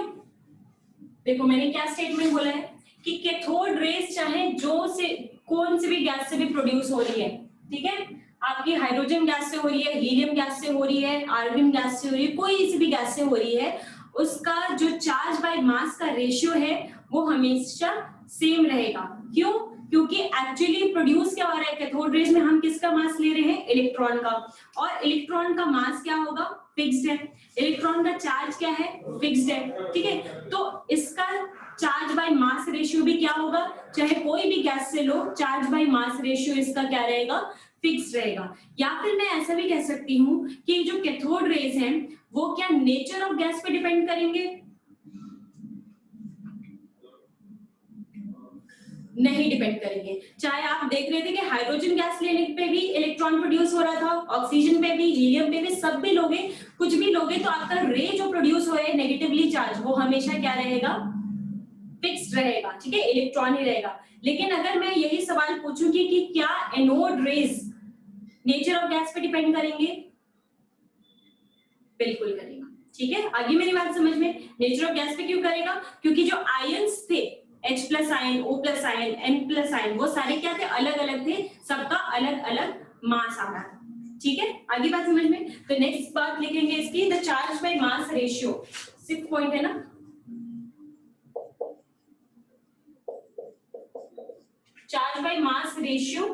Speaker 1: देखो मैंने क्या स्टेटमेंट बोला है कि कैथोड रेस चाहे जो से कौन से भी गैस से भी प्रोड्यूस हो रही है, ठीक है, आपकी हाइड्रोजन गैस से हो रही है, हीलियम गैस से हो रही है, आर्गन गैस से हो रही है, कोई सी भी गैस से हो रही है, उसका जो चार्ज बाय मास का रेशियो है वो हमेशा सेम रहेगा। क्यों? क्योंकि एक्चुअली प्रोड्यूस क्या हो रहा है, कैथोड रेज में हम किसका मास ले रहे हैं, इलेक्ट्रॉन का, और इलेक्ट्रॉन का मास क्या होगा, फिक्स्ड है, इलेक्ट्रॉन का चार्ज क्या है, फिक्स्ड है, ठीक है। तो इसका चार्ज बाय मास रेशियो भी क्या होगा, चाहे कोई भी गैस से लो, चार्ज बाय मास रेशियो इसका क्या रहेगा, फिक्स रहेगा। या फिर मैं ऐसा भी कह सकती हूँ कि जो कैथोड रेज हैं वो क्या नेचर ऑफ गैस पे डिपेंड करेंगे, नहीं डिपेंड करेंगे। चाहे आप देख रहे थे कि हाइड्रोजन गैस लेने पे भी इलेक्ट्रॉन प्रोड्यूस हो रहा था, ऑक्सीजन पे भी, हीलियम पे भी, सब भी लोगे, कुछ भी लोगे, तो आपका रे जो प्रोड्यूस हो रहा है नेगेटिवली चार्ज, वो हमेशा क्या रहेगा, फिक्स्ड रहेगा, ठीक है, इलेक्ट्रॉन ही रहेगा। लेकिन अगर मैं यही सवाल पूछूंगी कि क्या anode rays nature of gas पे डिपेंड करेंगे, बिल्कुल करेगा, ठीक है। आगे मेरी बात समझ में, नेचर ऑफ गैस पे क्यों करेगा, क्योंकि जो आयंस थे, H plus ion, O plus ion, N plus ion, वो सारे क्या थे, अलग अलग थे, सबका अलग अलग मास आ रहा है, ठीक है। आगे बात समझ में, तो नेक्स्ट बात लिखेंगे इसकी, the charge by mass ratio, 6 point है ना, चार्ज बाय मास रेशियो,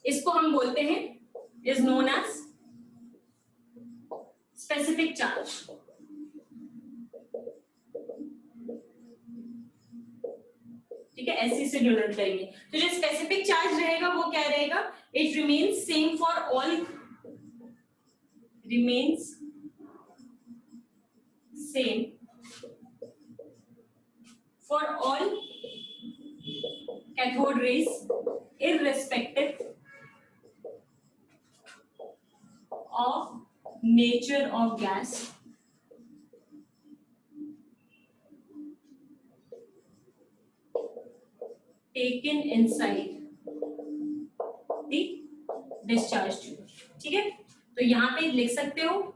Speaker 1: इसको हम बोलते हैं, is known as specific charge, ठीक है, ऐसे से डिनोट करेंगे। तो जो स्पेसिफिक चार्ज रहेगा वो क्या रहेगा, it remains same for all, remains same for all cathode rays irrespective of nature of gas taken inside the discharge tube, ठीक है। तो यहां पे लिख सकते हो,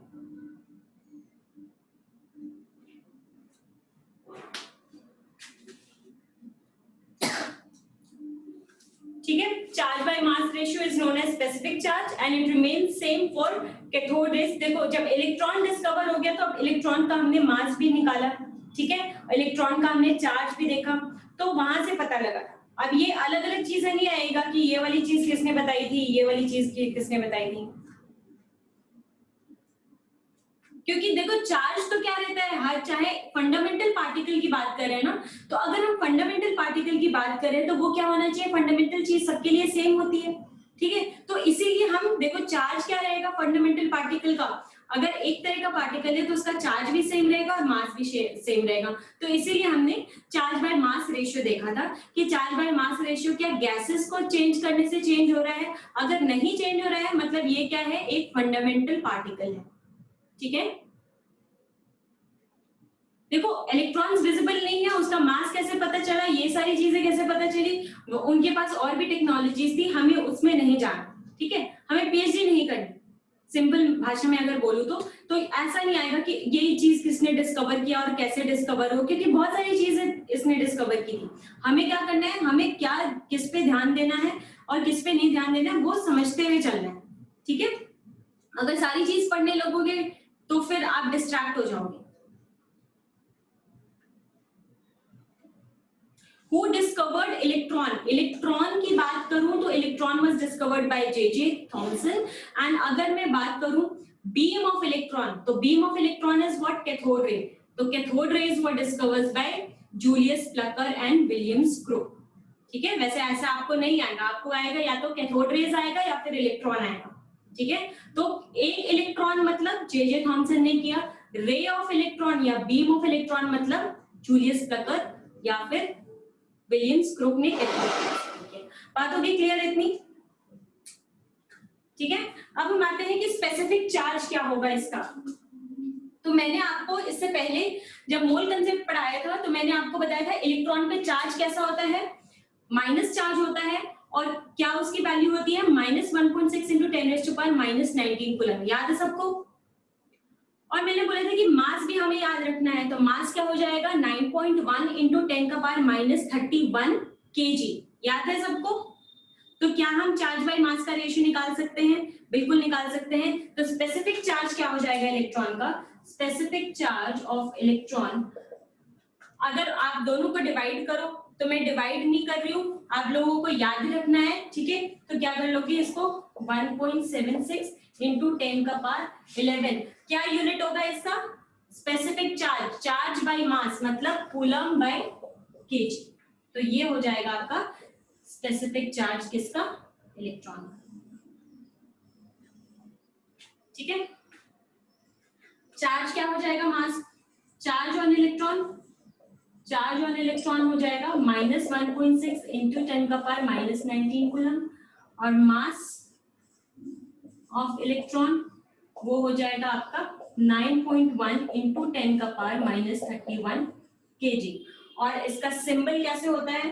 Speaker 1: ठीक है, charge by mass ratio is known as specific charge and it remains same for cathode rays. देखो जब इलेक्ट्रॉन डिस्कवर हो गया तो अब इलेक्ट्रॉन का हमने मास भी निकाला, ठीक है, इलेक्ट्रॉन का हमने चार्ज भी देखा, तो वहां से पता लगा। अब ये अलग अलग चीजें नहीं आएगा कि ये वाली चीज किसने बताई थी, ये वाली चीज किसने बताई थी, क्योंकि देखो चार्ज तो क्या रहता है, हर चाहे फंडामेंटल पार्टिकल की बात करें ना, तो अगर हम फंडामेंटल पार्टिकल की बात करें तो वो क्या होना चाहिए, फंडामेंटल चीज सबके लिए सेम होती है, ठीक है। तो इसीलिए हम देखो चार्ज क्या रहेगा फंडामेंटल पार्टिकल का, अगर एक तरह का पार्टिकल है तो उसका चार्ज भी सेम रहेगा और मास भी सेम रहेगा। तो इसीलिए हमने चार्ज बाय मास रेशियो देखा था कि चार्ज बाय मास रेशियो क्या गैसेस को चेंज करने से चेंज हो रहा है, अगर नहीं चेंज हो रहा है मतलब ये क्या है, एक फंडामेंटल पार्टिकल है, ठीक है। देखो इलेक्ट्रॉन्स विजिबल नहीं है, उसका मास कैसे पता चला, ये सारी चीजें कैसे पता चली, उनके पास और भी टेक्नोलॉजीज थी, हमें उसमें नहीं जाना, ठीक है, हमें पीएचडी नहीं करनी। सिंपल भाषा में अगर बोलूं तो ऐसा नहीं आएगा कि यही चीज किसने डिस्कवर किया और कैसे डिस्कवर हो, क्योंकि बहुत सारी चीजें इसने डिस्कवर की थी। हमें क्या करना है, हमें क्या किस पे ध्यान देना है और किस पे नहीं ध्यान देना है वो समझते हुए चलना है, ठीक है। अगर सारी चीज पढ़ने लगोगे तो फिर आप डिस्ट्रैक्ट हो जाओगे। Who discovered electron? इलेक्ट्रॉन की बात करूं तो electron was discovered by J.J. Thomson and अगर मैं बात करूं beam of electron, तो beam of electron is what, cathode ray, तो cathode rays were discovered by Julius Plucker and Williams Crookes, ठीक है, वैसे ऐसा आपको नहीं आएगा, आपको आएगा या तो कैथोड रेज आएगा या फिर इलेक्ट्रॉन आएगा। ठीक है, तो एक इलेक्ट्रॉन मतलब जे थॉमसन ने किया, रे ऑफ इलेक्ट्रॉन या बीम ऑफ इलेक्ट्रॉन मतलब जूलियस प्लकर या फिर विलियम्स क्रुक ने किया। बात होगी क्लियर इतनी? ठीक है, अब हम आते हैं कि स्पेसिफिक चार्ज क्या होगा इसका। तो मैंने आपको इससे पहले जब मोल कंसेप्ट पढ़ाया था तो मैंने आपको बताया था इलेक्ट्रॉन पे चार्ज कैसा होता है, माइनस चार्ज होता है, और क्या उसकी वैल्यू होती है -1.6 इंटू 10⁻⁻19 कूलम। याद है सबको? और मैंने बोला था कि मास भी हमें याद रखना है, तो मास क्या हो जाएगा 9.1 इंटू 10⁻31 kg। याद है सबको? तो क्या हम चार्ज बाय मास का रेशियो निकाल सकते हैं? बिल्कुल निकाल सकते हैं। तो स्पेसिफिक चार्ज क्या हो जाएगा इलेक्ट्रॉन का, स्पेसिफिक चार्ज ऑफ इलेक्ट्रॉन, अगर आप दोनों को डिवाइड करो, तो मैं डिवाइड नहीं कर रही हूं, आप लोगों को याद रखना है। ठीक है, तो क्या कर लोगे इसको 1.76 इंटू 10⁻11, क्या यूनिट होगा इसका स्पेसिफिक चार्ज, चार्ज बाय मास मतलब कूलम बाय केजी। तो ये हो जाएगा आपका स्पेसिफिक चार्ज किसका, इलेक्ट्रॉन। ठीक है, चार्ज क्या हो जाएगा mass, charge on electron, charge on electron हो जाएगा -1.6 इंटू 10⁻19 कूलम, और मास ऑफ इलेक्ट्रॉन वो हो जाएगा आपका 9.1 इंटू 10⁻31 kg। और इसका सिंबल कैसे होता है,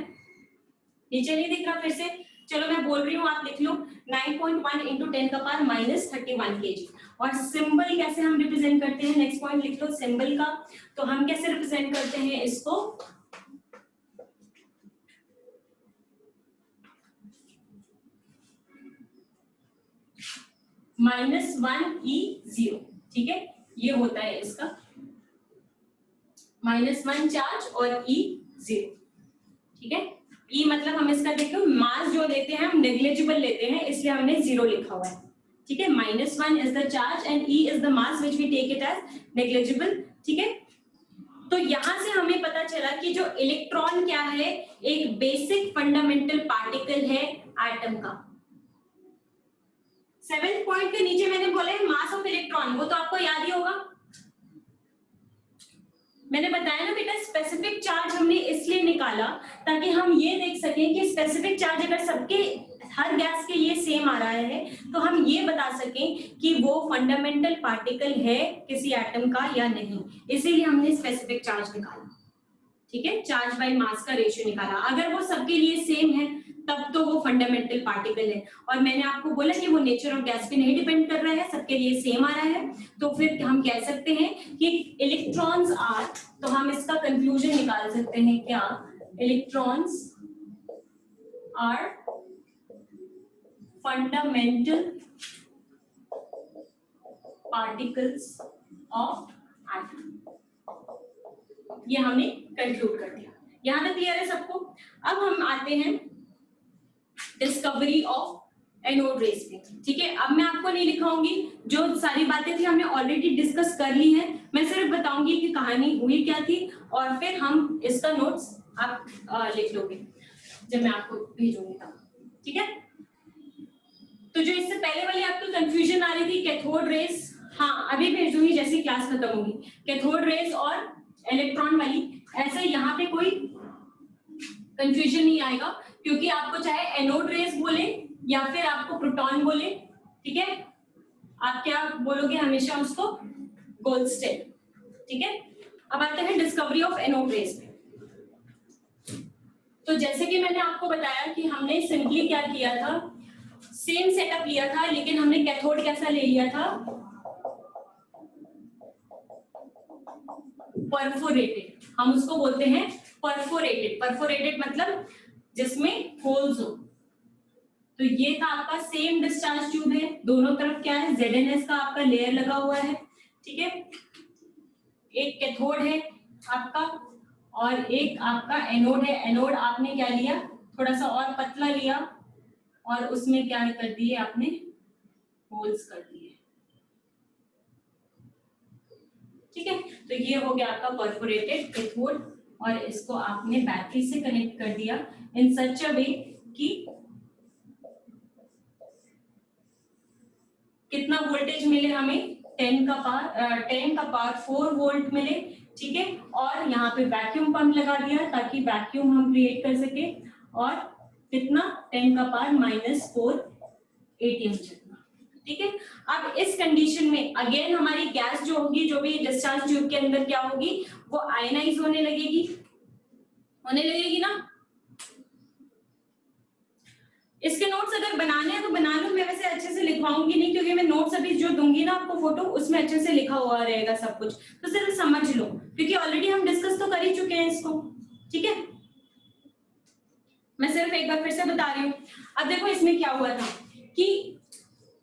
Speaker 1: नीचे नहीं दिख रहा, फिर से चलो मैं बोल रही हूँ, आप लिख लो 9.1 इंटू 10⁻31 kg। और सिंबल कैसे हम रिप्रेजेंट करते हैं, नेक्स्ट पॉइंट लिख लो सिंबल का। तो हम कैसे रिप्रेजेंट करते हैं इसको, -1E0। ठीक है, ये होता है इसका -1 चार्ज और E0। ठीक है, E मतलब हम इसका देखो मास जो लेते हैं हम नेग्लिजिबल लेते हैं, इसलिए हमने 0 लिखा हुआ है। ठीक है, -1 is the charge and E is the mass which we take it as negligible. ठीक है, तो यहां से हमें पता चला कि जो इलेक्ट्रॉन क्या है, एक बेसिक फंडामेंटल पार्टिकल है एटम का। 7th पॉइंट के नीचे मैंने बोला है मास ऑफ इलेक्ट्रॉन, वो तो आपको याद ही होगा। मैंने बताया ना बेटा, स्पेसिफिक चार्ज हमने इसलिए निकाला ताकि हम ये देख सकें कि स्पेसिफिक चार्ज अगर सबके हर गैस के ये सेम आ रहा है तो हम ये बता सकें कि वो फंडामेंटल पार्टिकल है किसी एटम का या नहीं, इसीलिए हमने स्पेसिफिक चार्ज निकाला। ठीक है, चार्ज बाय मास का रेशियो निकाला। अगर वो सबके लिए सेम है तब तो वो फंडामेंटल पार्टिकल है। और मैंने आपको बोला कि वो नेचर ऑफ गैस पे नहीं डिपेंड कर रहा है, सबके लिए सेम आ रहा है, तो फिर हम कह सकते हैं कि इलेक्ट्रॉन्स आर, तो हम इसका कंक्लूजन निकाल सकते हैं क्या, electrons are fundamental particles of atom. ये हमने कंक्लूड कर दिया। यहां तक क्लियर है सबको? अब हम आते हैं डिस्कवरी ऑफ एनोड रेस पे। ठीक है, अब मैं आपको नहीं लिखाऊंगी, जो सारी बातें थी हमने ऑलरेडी डिस्कस कर ली है, मैं सिर्फ बताऊंगी कि कहानी हुई क्या थी, और फिर हम इसका नोट्स आप लिख लोगे जब मैं आपको भेजूंगी तब। ठीक है, तो जो इससे पहले वाली आपको कंफ्यूजन आ रही थी कैथोड रेस, हाँ अभी भेज दूंगी जैसे क्लास खत्म होगी, कैथोड रेस और इलेक्ट्रॉन वाली, ऐसे यहाँ पे कोई कंफ्यूजन नहीं आएगा, क्योंकि आपको चाहे एनोड रेस बोले या फिर आपको प्रोटॉन बोले, ठीक है, आप क्या बोलोगे हमेशा उसको, गोल्ड स्टेट। ठीक है, अब आते हैं डिस्कवरी ऑफ एनोड रेस में। तो जैसे कि मैंने आपको बताया कि हमने सिंपली क्या किया था, सेम सेटअप लिया था, लेकिन हमने कैथोड कैसा ले लिया था, परफोरेटेड, हम उसको बोलते हैं परफोरेटेड। परफोरेटेड मतलब जिसमें होल्स हो। तो ये था आपका सेम डिस्चार्ज ट्यूब है, दोनों तरफ क्या है, ZnS का आपका लेयर लगा हुआ है। ठीक है, एक कैथोड है आपका और एक आपका एनोड है। एनोड आपने क्या लिया, थोड़ा सा और पतला लिया और उसमें क्या कर दिए आपने, होल्स कर दिए। ठीक है, तो ये हो गया आपका परफोरेटेड कैथोड और इसको आपने बैटरी से कनेक्ट कर दिया इन सच अ वे कि कितना वोल्टेज मिले हमें 10 का पावर 4 वोल्ट मिले, ठीक है। और यहाँ पे वैक्यूम पंप लगा दिया ताकि वैक्यूम हम क्रिएट कर सके, और कितना 10 का पावर -4 ATM जितना, ठीक है। अब इस कंडीशन में अगेन हमारी गैस जो होगी, जो भी डिस्चार्ज ट्यूब के अंदर क्या होगी, वो आयनाइज होने लगेगी ना। इसके नोट्स अगर बनाने हैं तो बना लो, मैं वैसे अच्छे से लिखवाऊंगी नहीं क्योंकि मैं नोट्स अभी जो दूंगी ना आपको फोटो, उसमें अच्छे से लिखा हुआ रहेगा सब कुछ, तो सिर्फ समझ लो क्योंकि ऑलरेडी हम डिस्कस तो कर ही चुके हैं इसको, ठीक है। मैं सिर्फ एक बार फिर से बता रही हूँ। अब देखो इसमें क्या हुआ था कि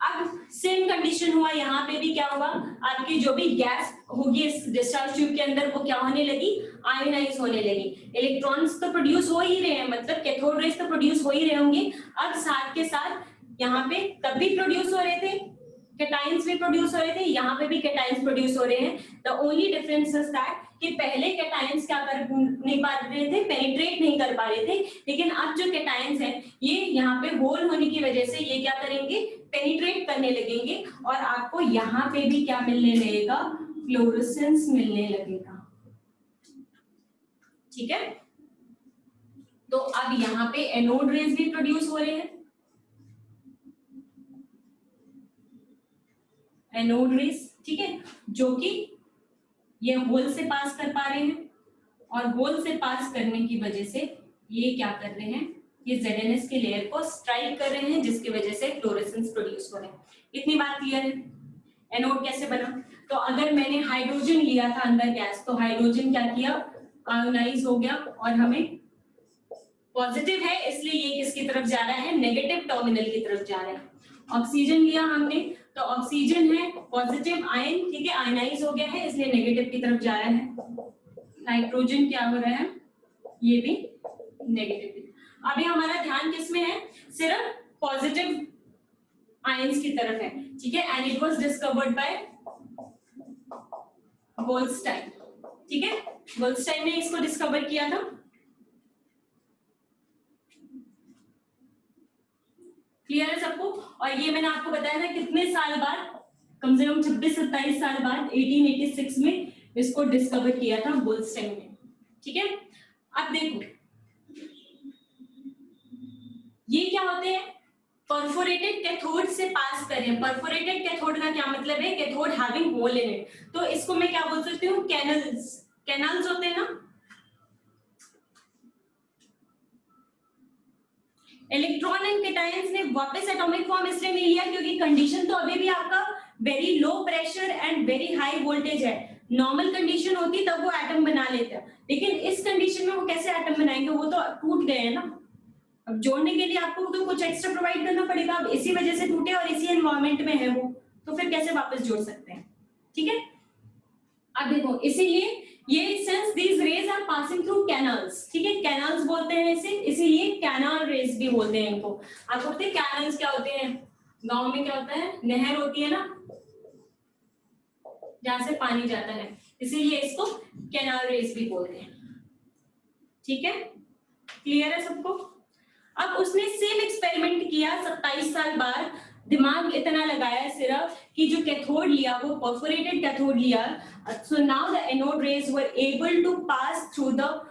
Speaker 1: अब सेम कंडीशन हुआ, यहाँ पे भी क्या हुआ, आपकी जो भी गैस होगी इस डिस्चार्ज ट्यूब के अंदर वो क्या होने लगी, आयोनाइज होने लगी। इलेक्ट्रॉन्स तो प्रोड्यूस हो ही रहे हैं, मतलब कैथोड रेज तो प्रोड्यूस हो ही रहे होंगे। अब साथ के साथ यहाँ पे तब भी प्रोड्यूस हो रहे थे, कैटाइंस भी प्रोड्यूस हो रहे थे, यहाँ पे भी कैटाइंस प्रोड्यूस हो रहे हैं। The only difference is that कि पहले कैटाइंस क्या कर नहीं पा रहे थे, पेनिट्रेट नहीं कर पा रहे थे, लेकिन अब जो कैटाइंस हैं ये यहाँ पे होल होने की वजह से ये क्या करेंगे, पेनिट्रेट करने लगेंगे, और आपको यहाँ पे भी क्या मिलने लगेगा, फ्लोरेसेंस मिलने लगेगा, ठीक है। तो अब यहाँ पे एनोड रेज भी प्रोड्यूस हो रहे हैं, एनोड रेज, ठीक है, जो कि ये होल से पास कर पा रहे हैं, और होल से पास करने की वजह से ये क्या कर रहे हैं, ये ZnS के लेयर को स्ट्राइक कर रहे हैं, जिसकी वजह से फ्लोरेसेंस प्रोड्यूस हो रहे हैं। इतनी बात क्लियर है। एनोड कैसे बना, तो अगर मैंने हाइड्रोजन लिया था अंदर गैस, तो हाइड्रोजन क्या किया, आयोनाइज हो गया, और हमें पॉजिटिव है इसलिए ये किसकी तरफ जा रहा है, नेगेटिव टर्मिनल की तरफ जा रहा है। ऑक्सीजन लिया हमने, तो ऑक्सीजन है पॉजिटिव आयन, ठीक है, आयनाइज हो गया है इसलिए नेगेटिव की तरफ जा रहा है। नाइट्रोजन क्या हो रहा है, ये भी नेगेटिव। अभी हमारा ध्यान किसमें है, सिर्फ पॉजिटिव आयंस की तरफ है, ठीक है। And it was discovered by Goldstein, ठीक है, गोल्डस्टाइन ने इसको डिस्कवर किया था। क्लियर है सबको। और ये मैंने आपको बताया था कितने साल बाद, कम से कम 26-27 साल बाद 1886 में इसको डिस्कवर किया था गोल्डस्टाइन ने, ठीक है। अब देखो ये क्या होते हैं, परफोरेटेड कैथोड से पास कर रहे हैं। परफोरेटेड कैथोड का क्या मतलब है, cathode having hole in it, तो इसको मैं क्या बोल सकती हूँ, कैनल्स, कैनल्स होते हैं ना। इलेक्ट्रॉन एंड कैटायंस ने वापस एटॉमिक फॉर्म इसलिए नहीं लिया क्योंकि कंडीशन तो अभी भी आपका very low pressure and very high voltage है। नॉर्मल कंडीशन होती तब वो एटम बना लेते, लेकिन इस कंडीशन में वो कैसे एटम बनाएंगे, वो तो टूट गए हैं ना। अब जोड़ने के लिए आपको तो कुछ एक्स्ट्रा प्रोवाइड करना पड़ेगा, अब इसी वजह से टूटे और इसी एनवायरमेंट में है वो, तो फिर कैसे वापस जोड़ सकते हैं, ठीक है। अब देखो इसीलिए ये since these rays are passing through canals, ठीक है, कैनल्स बोलते हैं इसे, इसीलिए कैनल रेज भी बोलते हैं इनको। आपको पता है कैनल्स क्या होते हैं, गांव में क्या होता है, नहर होती है ना जहां से पानी जाता है, इसीलिए इसको कैनल रेज भी बोलते हैं, ठीक है। क्लियर है सबको। अब उसने सेम एक्सपेरिमेंट किया 27 साल बाद, दिमाग इतना लगाया सिर्फ कि जो कैथोड लिया वो परफोरेटेड कैथोड लिया, so now the anode rays were able to pass through the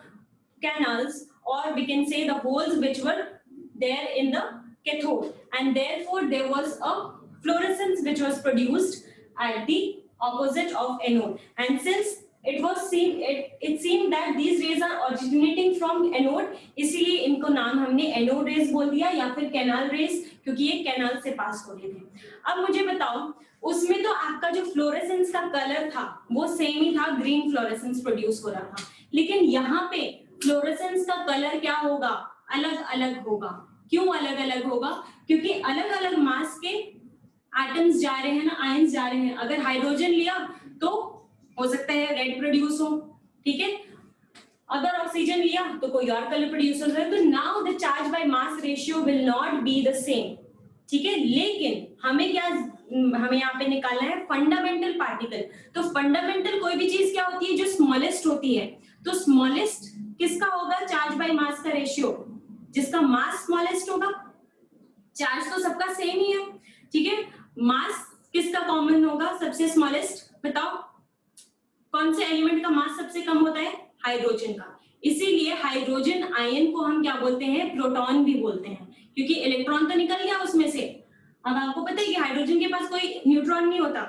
Speaker 1: canals, or we can say the holes which were there in the cathode, and therefore there was a fluorescence which was produced at the opposite of anode. And since it seemed that these rays are originating from anode, इसीलिए इनको नाम हमने anode rays बोल दिया या फिर canal raise, क्योंकि ये कैनाल से पास हो रहे थे। अब मुझे बताओ, उसमें तो आपका जो फ्लोरेसेंस का कलर था वो सेम ही था, ग्रीन फ्लोरेसेंस प्रोड्यूस हो रहा था, लेकिन यहाँ पे फ्लोरेसेंस का कलर क्या होगा, अलग अलग होगा। क्यों अलग अलग होगा, क्योंकि अलग अलग मास के एटम्स जा रहे हैं ना, आयंस जा रहे हैं। अगर हाइड्रोजन लिया तो हो सकता है रेड प्रोड्यूस हो, ठीक है, अगर ऑक्सीजन लिया तो कोई और कलर प्रोड्यूस हो रहा है। तो now the charge by mass ratio will not be the same, ठीक है। लेकिन हमें यहाँ पे निकालना है फंडामेंटल पार्टिकल। तो फंडामेंटल कोई भी चीज क्या होती है, जो स्मॉलेस्ट होती है। तो स्मॉलेस्ट किसका होगा चार्ज बाय मास का रेशियो, जिसका मास स्मॉलेस्ट होगा। चार्ज तो सबका सेम ही है, ठीक है, मास किसका कॉमन होगा सबसे स्मॉलेस्ट, बताओ कौन से एलिमेंट का मास सबसे कम होता है, हाइड्रोजन का। इसीलिए हाइड्रोजन आयन को हम क्या बोलते हैं, प्रोटॉन भी बोलते हैं, क्योंकि इलेक्ट्रॉन तो निकल गया उसमें से। अब आपको पता है कि हाइड्रोजन के पास कोई न्यूट्रॉन नहीं होता,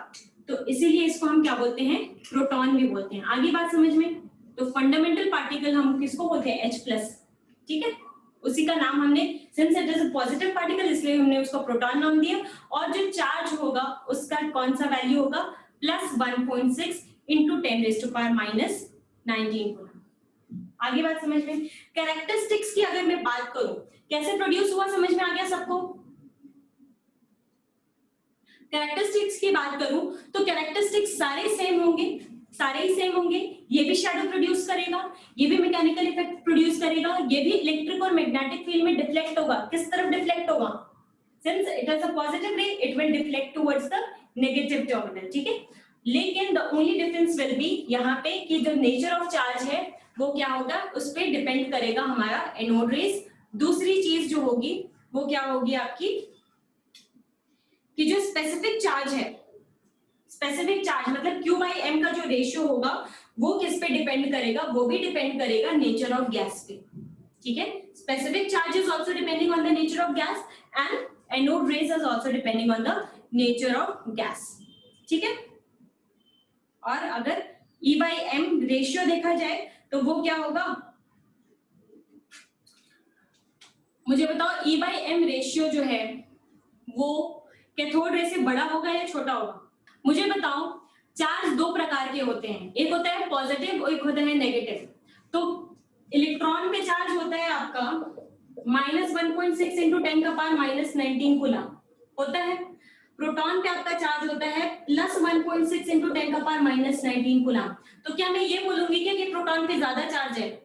Speaker 1: तो इसीलिए इसको हम क्या बोलते हैं, प्रोटॉन भी बोलते हैं। आगे बात समझ में। तो फंडामेंटल पार्टिकल हम किसको बोलते हैं, H+, ठीक है, उसी का नाम हमने, since it is a positive particle इसलिए हमने उसको प्रोटॉन नाम दिया। और जो चार्ज होगा उसका कौन सा वैल्यू होगा, +1.6 into 10⁻⁻19 गुना। आगे बात समझ में। कैरेक्टरिस्टिक्स की अगर मैं बात करूं, कैसे प्रोड्यूस हुआ समझ में आ गया सबको। कैरेक्टरिस्टिक्स की बात करूं तो कैरेक्टरिस्टिक्स सारे सेम होंगे, सारे ही सेम होंगे। ये भी शैडो प्रोड्यूस करेगा, ये भी मैकेनिकल इफेक्ट प्रोड्यूस करेगा, ये भी इलेक्ट्रिक और मैग्नेटिक फील्ड में डिफ्लेक्ट होगा। किस तरफ डिफ्लेक्ट होगा, since it has a positive रे it will deflect towards the negative terminal, ठीक है। लेकिन the only difference will be यहाँ पे कि जो नेचर ऑफ चार्ज है वो क्या होगा, उस पर डिपेंड करेगा हमारा एनोड रेस। दूसरी चीज जो होगी वो क्या होगी आपकी, कि जो स्पेसिफिक चार्ज है, स्पेसिफिक चार्ज मतलब Q/M का जो रेशियो होगा वो किस पे डिपेंड करेगा, वो भी डिपेंड करेगा नेचर ऑफ गैस पे, ठीक है। Specific charge is also depending on the nature of gas and anode rays is also depending on the nature of gas, ठीक है। और अगर E/M रेशियो देखा जाए तो वो क्या होगा, मुझे बताओ E/M रेशियो जो है वो कैथोड रे से बड़ा होगा या छोटा होगा। मुझे बताओ चार्ज दो प्रकार के होते हैं, एक होता है पॉजिटिव और एक होता है नेगेटिव। तो इलेक्ट्रॉन पे चार्ज होता है आपका -1.6 into 10⁻⁻19 कूलम होता है। प्रोटॉन पे आपका चार्ज होता है +1.6 into 10⁻⁻19 कूलम। तो क्या मैं ये बोलूंगी कि प्रोटॉन पे ज्यादा चार्ज है,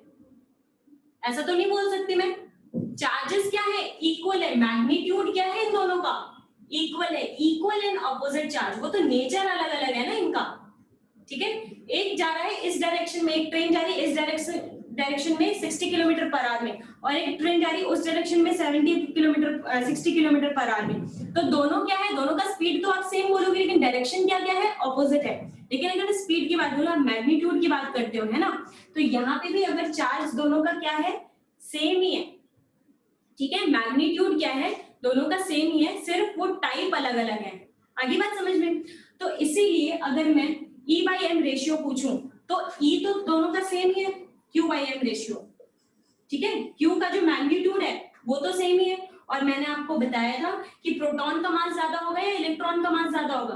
Speaker 1: ऐसा तो नहीं बोल सकती मैं। चार्जेस क्या है, इक्वल है, मैग्नीट्यूड क्या है इन दोनों का, इक्वल है, इक्वल एंड ऑपोजिट चार्ज, वो तो नेचर अलग अलग है ना इनका, ठीक है। एक जा रहा है इस डायरेक्शन में, एक ट्रेन जा रही है इस डायरेक्शन में 60 किलोमीटर पर आवर में, और एक ट्रेन जा रही है उस डायरेक्शन में 60 किलोमीटर पर आवर में। तो दोनों क्या है, दोनों का स्पीड तो आप सेम बोलोगे लेकिन डायरेक्शन क्या क्या है, ऑपोजिट है। लेकिन अगर स्पीड की बात बोलो, आप मैग्नीट्यूड की बात करते हो, है ना, तो यहाँ पे भी अगर चार्ज दोनों का क्या है, सेम ही है, ठीक है। मैग्नीट्यूड क्या है, दोनों का सेम ही है, सिर्फ वो टाइप अलग अलग है। आगे बात समझ में। तो इसीलिए अगर मैं E/M रेशियो पूछूं तो E तो दोनों का सेम ही है, Q/M रेशियो, ठीक है। Q का जो मैग्नीट्यूड है वो तो सेम ही है, और मैंने आपको बताया था कि प्रोटॉन का मास ज्यादा होगा या इलेक्ट्रॉन का मास ज्यादा होगा,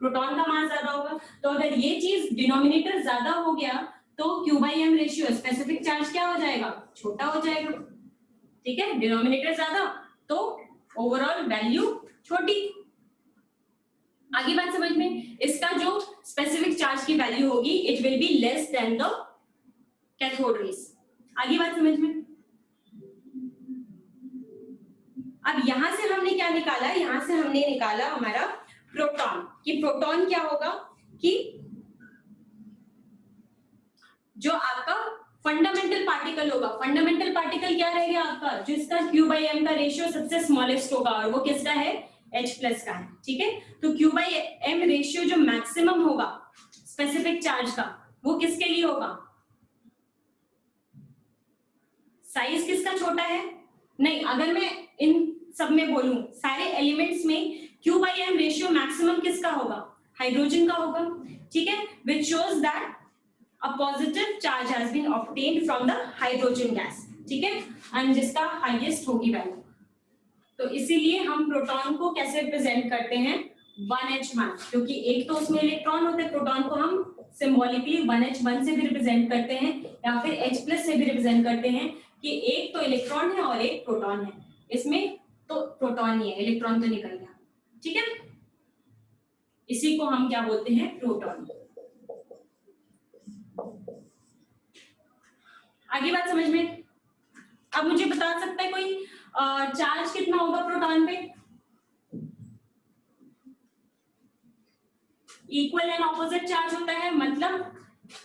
Speaker 1: प्रोटॉन का मास ज्यादा होगा। तो अगर ये चीज डिनोमिनेटर ज्यादा हो गया तो Q/M रेशियो स्पेसिफिक चार्ज क्या हो जाएगा, छोटा हो जाएगा, ठीक है। डिनोमिनेटर ज्यादा तो ओवरऑल वैल्यू छोटी। आगे बात समझ में। इसका जो स्पेसिफिक चार्ज की वैल्यू होगी it will be less than the cathode rays. आगे बात समझ में। अब यहां से हमने क्या निकाला, यहां से हमने निकाला हमारा प्रोटॉन, कि प्रोटॉन क्या होगा, कि जो आपका फंडामेंटल पार्टिकल होगा, फंडामेंटल पार्टिकल क्या रहेगा आपका, जिसका Q/M का रेशियो सबसे स्मॉलेस्ट होगा, और वो किसका है, H+ का है, ठीक है। तो Q/M रेशियो जो मैक्सिमम होगा स्पेसिफिक चार्ज का वो किसके लिए होगा, साइज किसका छोटा है, नहीं, अगर मैं इन सब में बोलूं सारे एलिमेंट्स में Q/M रेशियो मैक्सिमम किसका होगा, हाइड्रोजन का होगा, ठीक है। Which shows that a positive charge has been obtained from the hydrogen gas, ठीक है, एंड जिसका हाईएस्ट होगी वैल्यू। तो इसीलिए हम प्रोटॉन को कैसे रिप्रेजेंट करते हैं, 1H1, क्योंकि एक तो उसमें इलेक्ट्रॉन होते हैं, प्रोटॉन को हम सिंबॉलिकली 1H1 से भी रिप्रेजेंट करते हैं या फिर H+ से भी रिप्रेजेंट करते हैं, कि एक तो इलेक्ट्रॉन है और एक प्रोटॉन है, इसमें तो प्रोटॉन ही है, इलेक्ट्रॉन तो निकल गया, ठीक है। इसी को हम क्या बोलते हैं, प्रोटॉन। आगे बात समझ में। अब मुझे बता सकता है कोई चार्ज कितना होगा प्रोटॉन पे, इक्वल एंड ऑपोजिट चार्ज होता है, मतलब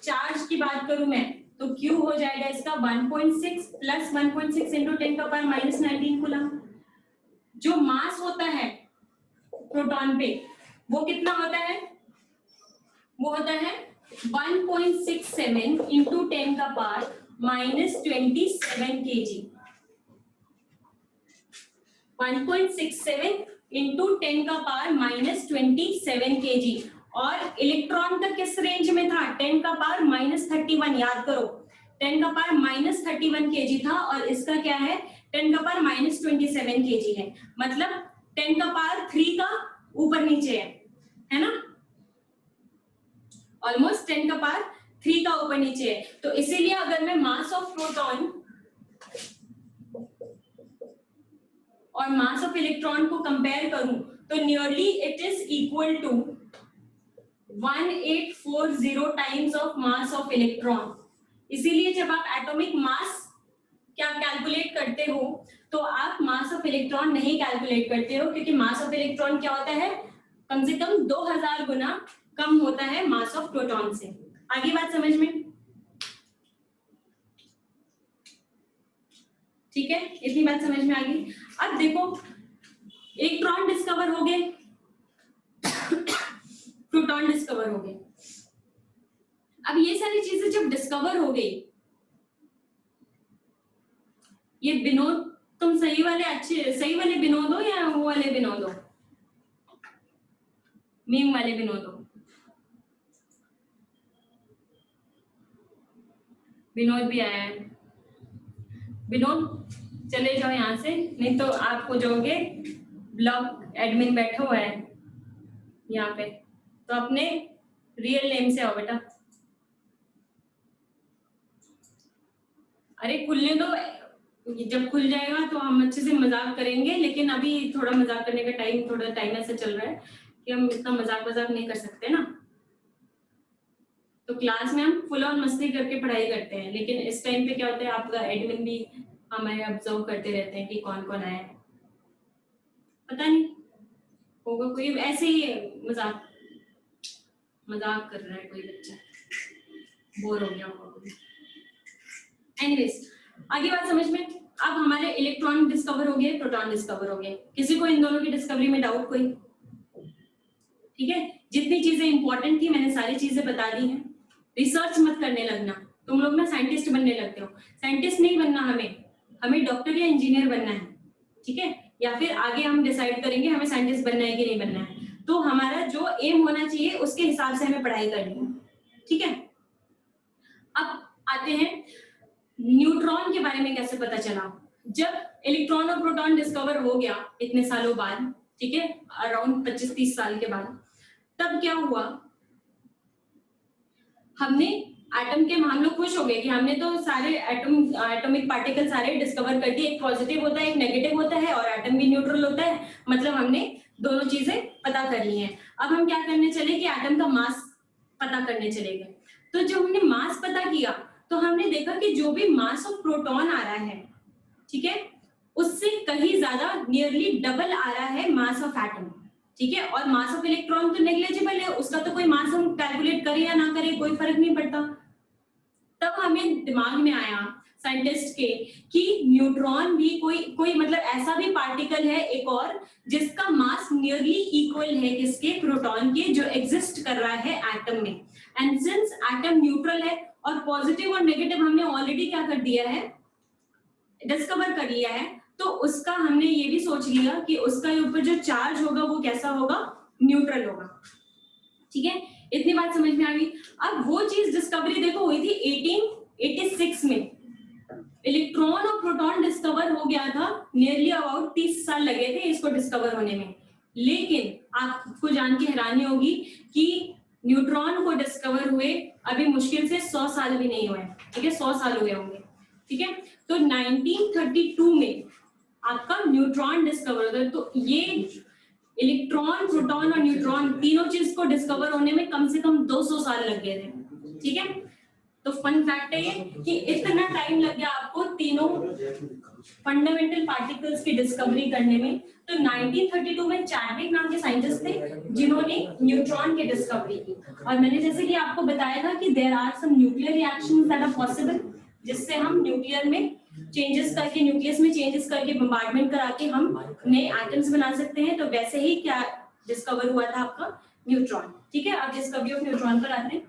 Speaker 1: चार्ज की बात करूं मैं तो Q हो जाएगा इसका 1.6 प्लस 1.6 इंटू 10 का पावर माइनस 19 कूलम। जो मास होता है प्रोटॉन पे वो कितना होता है, वो होता है 1.67 इंटू 10 का पावर माइनस 27 kg। 1.67 इंटू 10 का पावर माइनस 27 kg। और इलेक्ट्रॉन का किस रेंज में था, 10 का पावर माइनस 31, याद करो 10 का पावर माइनस 31 kg था, और इसका क्या है 10 का पावर माइनस 27 kg है, मतलब 10 का पावर 3 का ऊपर नीचे है ना, ऑलमोस्ट 10 का पावर 3 का ऊपर नीचे है। तो इसीलिए अगर मैं मास ऑफ प्रोटॉन और मास ऑफ इलेक्ट्रॉन को कंपेयर करूं तो nearly it is equal to 1840 times of mass of electron. इसीलिए जब आप एटॉमिक मास क्या कैलकुलेट करते हो तो आप मास ऑफ इलेक्ट्रॉन नहीं कैलकुलेट करते हो, क्योंकि मास ऑफ इलेक्ट्रॉन क्या होता है, कम से कम 2000 गुना कम होता है मास ऑफ प्रोटॉन से। आगे बात समझ में, ठीक है, इतनी बात समझ में आ गई। अब देखो इलेक्ट्रॉन डिस्कवर हो गए, प्रोटॉन डिस्कवर हो गए। अब ये सारी चीजें जब डिस्कवर हो गई, ये विनोद तुम सही वाले सही वाले विनोद हो या वो वाले विनोद हो, मीम वाले विनोद हो? विनोद भी आया है। विनोद चले जाओ यहाँ से, नहीं तो आप हो जाओगे ब्लॉक एडमिन बैठा हुआ है यहाँ पे, तो अपने रियल नेम से आओ बेटा। अरे खुलने दो, जब खुल जाएगा तो हम अच्छे से मजाक करेंगे, लेकिन अभी थोड़ा मजाक करने का थोड़ा टाइम ऐसा चल रहा है कि हम इतना मजाक नहीं कर सकते ना। तो क्लास में हम फुल ऑन मस्ती करके पढ़ाई करते हैं, लेकिन इस टाइम पे क्या होता है, आपका एडमिन भी हमें ऑब्जर्व करते रहते हैं कि कौन कौन आया है। पता नहीं होगा कोई ऐसे ही मजाक कर रहा है, कोई बच्चा बोर हो गया होगा। एनीवेज आगे बात समझ में। अब हमारे इलेक्ट्रॉन डिस्कवर हो गए, प्रोटॉन डिस्कवर हो गए। किसी को इन दोनों की डिस्कवरी में डाउट कोई? ठीक है, जितनी चीजें इंपॉर्टेंट थी मैंने सारी चीजें बता दी हैं। रिसर्च मत करने लगना, तुम लोग ना साइंटिस्ट बनने लगते हो। साइंटिस्ट नहीं बनना, हमें डॉक्टर या इंजीनियर बनना है, ठीक है, या फिर आगे हम डिसाइड करेंगे हमें साइंटिस्ट बनना है कि नहीं बनना है। तो हमारा जो एम होना चाहिए उसके हिसाब से हमें पढ़ाई करनी है, ठीक है। अब आते हैं न्यूट्रॉन के बारे में कैसे पता चला। जब इलेक्ट्रॉन और प्रोटॉन डिस्कवर हो गया इतने सालों बाद, ठीक है, अराउंड 25-30 साल के बाद, तब क्या हुआ, हमने एटम के, हम लोग खुश हो गए कि हमने तो सारे एटॉमिक पार्टिकल सारे डिस्कवर कर दिए। एक पॉजिटिव होता है, एक नेगेटिव होता है, और एटम भी न्यूट्रल होता है, मतलब हमने दोनों चीजें पता कर ली हैं। अब हम क्या करने चले कि एटम का मास पता करने चले गए। तो जब हमने मास पता किया तो हमने देखा कि जो भी मास ऑफ प्रोटॉन आ रहा है, ठीक है, उससे कहीं ज्यादा, नियरली डबल आ रहा है मास ऑफ एटम, ठीक है। और मास ऑफ इलेक्ट्रॉन तो नेग्लिजिबल है, उसका तो कोई मास हम कैलकुलेट करें या ना करें कोई फर्क नहीं पड़ता। तब हमें दिमाग में आया साइंटिस्ट के कि न्यूट्रॉन भी कोई मतलब ऐसा भी पार्टिकल है एक और जिसका मास नियरली इक्वल है किसके, प्रोटॉन के, जो एग्जिस्ट कर रहा है एटम में। एंड सिंस एटम न्यूट्रल है और पॉजिटिव और नेगेटिव हमने ऑलरेडी क्या कर दिया है, डिस्कवर कर लिया है, तो उसका हमने ये भी सोच लिया कि उसका ऊपर जो चार्ज होगा वो कैसा होगा, न्यूट्रल होगा, ठीक है। इतनी बात समझ में आ गई। अब वो चीज डिस्कवरी देखो हुई थी 1886 में। इलेक्ट्रॉन और प्रोटॉन डिस्कवर हो गया था, नियरली अबाउट 30 साल लगे थे इसको डिस्कवर होने में। लेकिन आपको जान के हैरानी होगी कि न्यूट्रॉन को डिस्कवर हुए अभी मुश्किल से 100 साल भी नहीं हुए, ठीक है, 100 साल हुए होंगे, ठीक है। तो 1932 में आपका न्यूट्रॉन डिस्कवर होता है। तो ये इलेक्ट्रॉन, प्रोटॉन और न्यूट्रॉन तीनों चीज को डिस्कवर होने में कम से कम 200 साल लग गए थे, ठीक है। तो फन फैक्ट है ये कि इतना टाइम लग गया आपको तीनों फंडामेंटल पार्टिकल्स की डिस्कवरी करने में। तो 1932 में चैडविक नाम के साइंटिस्ट थे जिन्होंने न्यूट्रॉन की डिस्कवरी की। और मैंने जैसे कि आपको बताया था कि there are some nuclear reactions that are possible, जिससे हम न्यूक्लियर में चेंजेस करके, न्यूक्लियस में चेंजेस करके, बम्बार्डमेंट करा के हम नए एटम्स बना सकते हैं। तो वैसे ही क्या डिस्कवर हुआ था आपका न्यूट्रॉन। ठीक है, अब डिस्कवरी ऑफ न्यूट्रॉन पर आते हैं।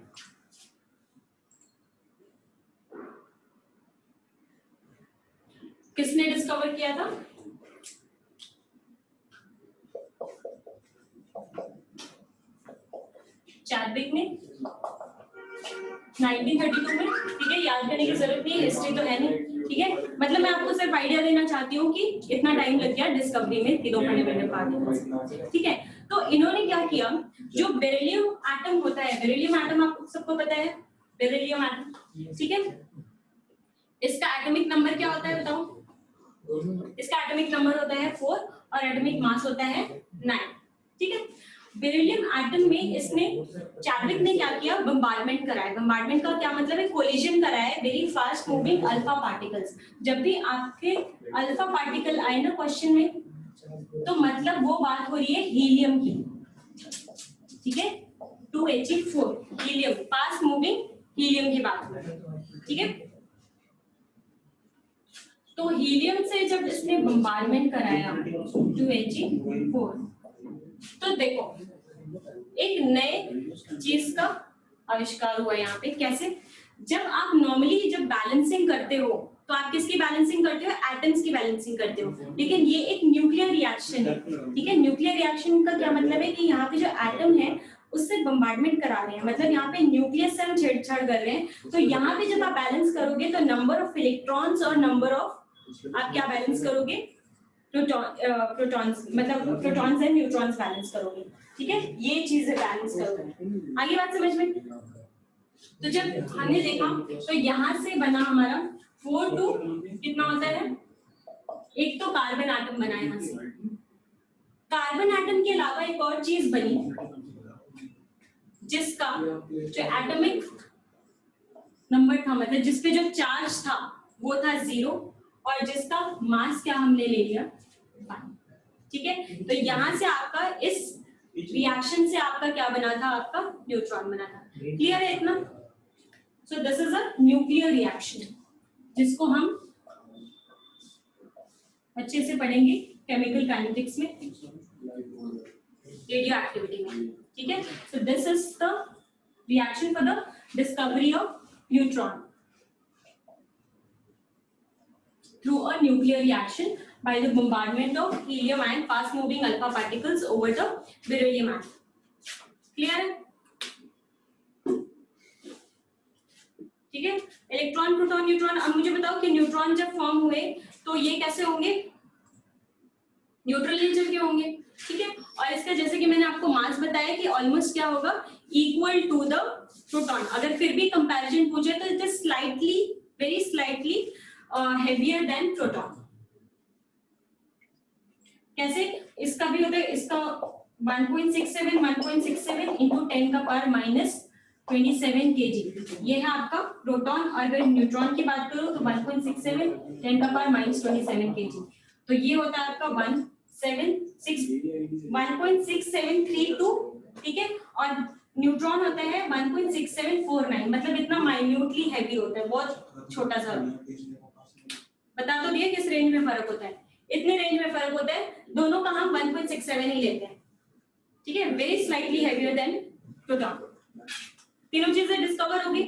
Speaker 1: किसने डिस्कवर किया था? चैडविक ने 1932 में। ठीक है, याद करने की जरूरत नहीं, हिस्ट्री तो है नहीं। ठीक है, मतलब मैं आपको सिर्फ आइडिया देना चाहती हूँ कि इतना टाइम लग गया डिस्कवरी में तीनों फंडामेंटल पार्टिकल्स। ठीक है, तो इन्होंने क्या किया, जो बेरिलियम एटम होता है, बेरिलियम एटम आप सबको पता है, बेरिलियम एटम। ठीक है, इसका एटॉमिक नंबर क्या होता है बताओ? इसका एटॉमिक नंबर होता है 4 और एटॉमिक मास होता है 9। ठीक है, बेरिलियम एटम में इसने, चैडविक ने क्या किया, बम्बार्डमेंट कराया। बम्बार्डमेंट का क्या मतलब है? कोलिजन कराया very fast moving alpha particles. जब भी आपके अल्फा पार्टिकल आए ना क्वेश्चन में, तो मतलब वो बात हो रही है हीलियम की। ठीक है, 2He4 helium, fast moving helium की बात हो रही है। ठीक है, तो हीलियम से जब इसने बम्बार्डमेंट कराया 2He4, तो देखो एक नए चीज का आविष्कार हुआ यहाँ पे। कैसे? जब आप नॉर्मली जब बैलेंसिंग करते हो तो आप किसकी बैलेंसिंग करते हो? एटम्स की बैलेंसिंग करते हो। लेकिन ये एक न्यूक्लियर रिएक्शन है। ठीक है, न्यूक्लियर रिएक्शन का क्या मतलब है कि यहाँ पे जो एटम है उससे बम्बार्डमेंट करा रहे हैं, मतलब यहाँ पे न्यूक्लियस से हम छेड़छाड़ कर रहे हैं। तो यहाँ पे जब आप बैलेंस करोगे तो नंबर ऑफ इलेक्ट्रॉन्स और नंबर ऑफ, आप क्या बैलेंस करोगे? प्रोटॉन्स, मतलब प्रोटॉन्स एंड न्यूट्रॉन्स बैलेंस करोगे। ठीक है, ये चीजें बैलेंस करोगे। आगे बात समझ में? तो जब हमने देखा तो यहाँ से बना हमारा 4 to कितना होता है? एक तो कार्बन एटम बना यहाँ से। कार्बन एटम के अलावा एक और चीज बनी जिसका जो एटॉमिक नंबर था, मतलब जिसपे जो चार्ज था वो था 0 और जिसका मास क्या हमने ले लिया 1। ठीक है, तो यहाँ से आपका इस रिएक्शन से आपका क्या बना था? आपका न्यूट्रॉन बना था। क्लियर है इतना? So this is a nuclear reaction जिसको हम अच्छे से पढ़ेंगे केमिकल काइनेटिक्स में, रेडियो एक्टिविटी में। ठीक है, so this is the reaction for the discovery of neutron through a nuclear reaction by the bombardment of helium and fast moving alpha particles over the beryllium atom. Clear है? ठीक है, electron, proton, neutron. अब मुझे बताओ कि neutron जब form हुए तो ये कैसे होंगे? न्यूट्रल नेचर के होंगे। ठीक है, और इसका जैसे कि मैंने आपको मास बताया कि ऑलमोस्ट क्या होगा? Equal to the proton. अगर फिर भी कंपैरिजन पूछे तो it is slightly, very slightly heavier than proton। कैसे? इसका भी होता है, इसका 1.67 into 10 का पावर -27 kg, ये है आपका प्रोटॉन। और अगर न्यूट्रॉन की बात करो तो 1.67 10 का पावर -27 kg, तो ये होता है आपका 1.6732। ठीक है, और न्यूट्रॉन होता है 1.6749, मतलब इतना माइन्यूटली हैवी होता है, बहुत छोटा सा। बता तो दिया किस रेंज में फर्क होता है? इतने रेंज में फर्क होता है, दोनों का हम 1.67 ही लेते हैं। ठीक है, very slightly heavier than proton. तीनों चीजें डिस्कवर होगी।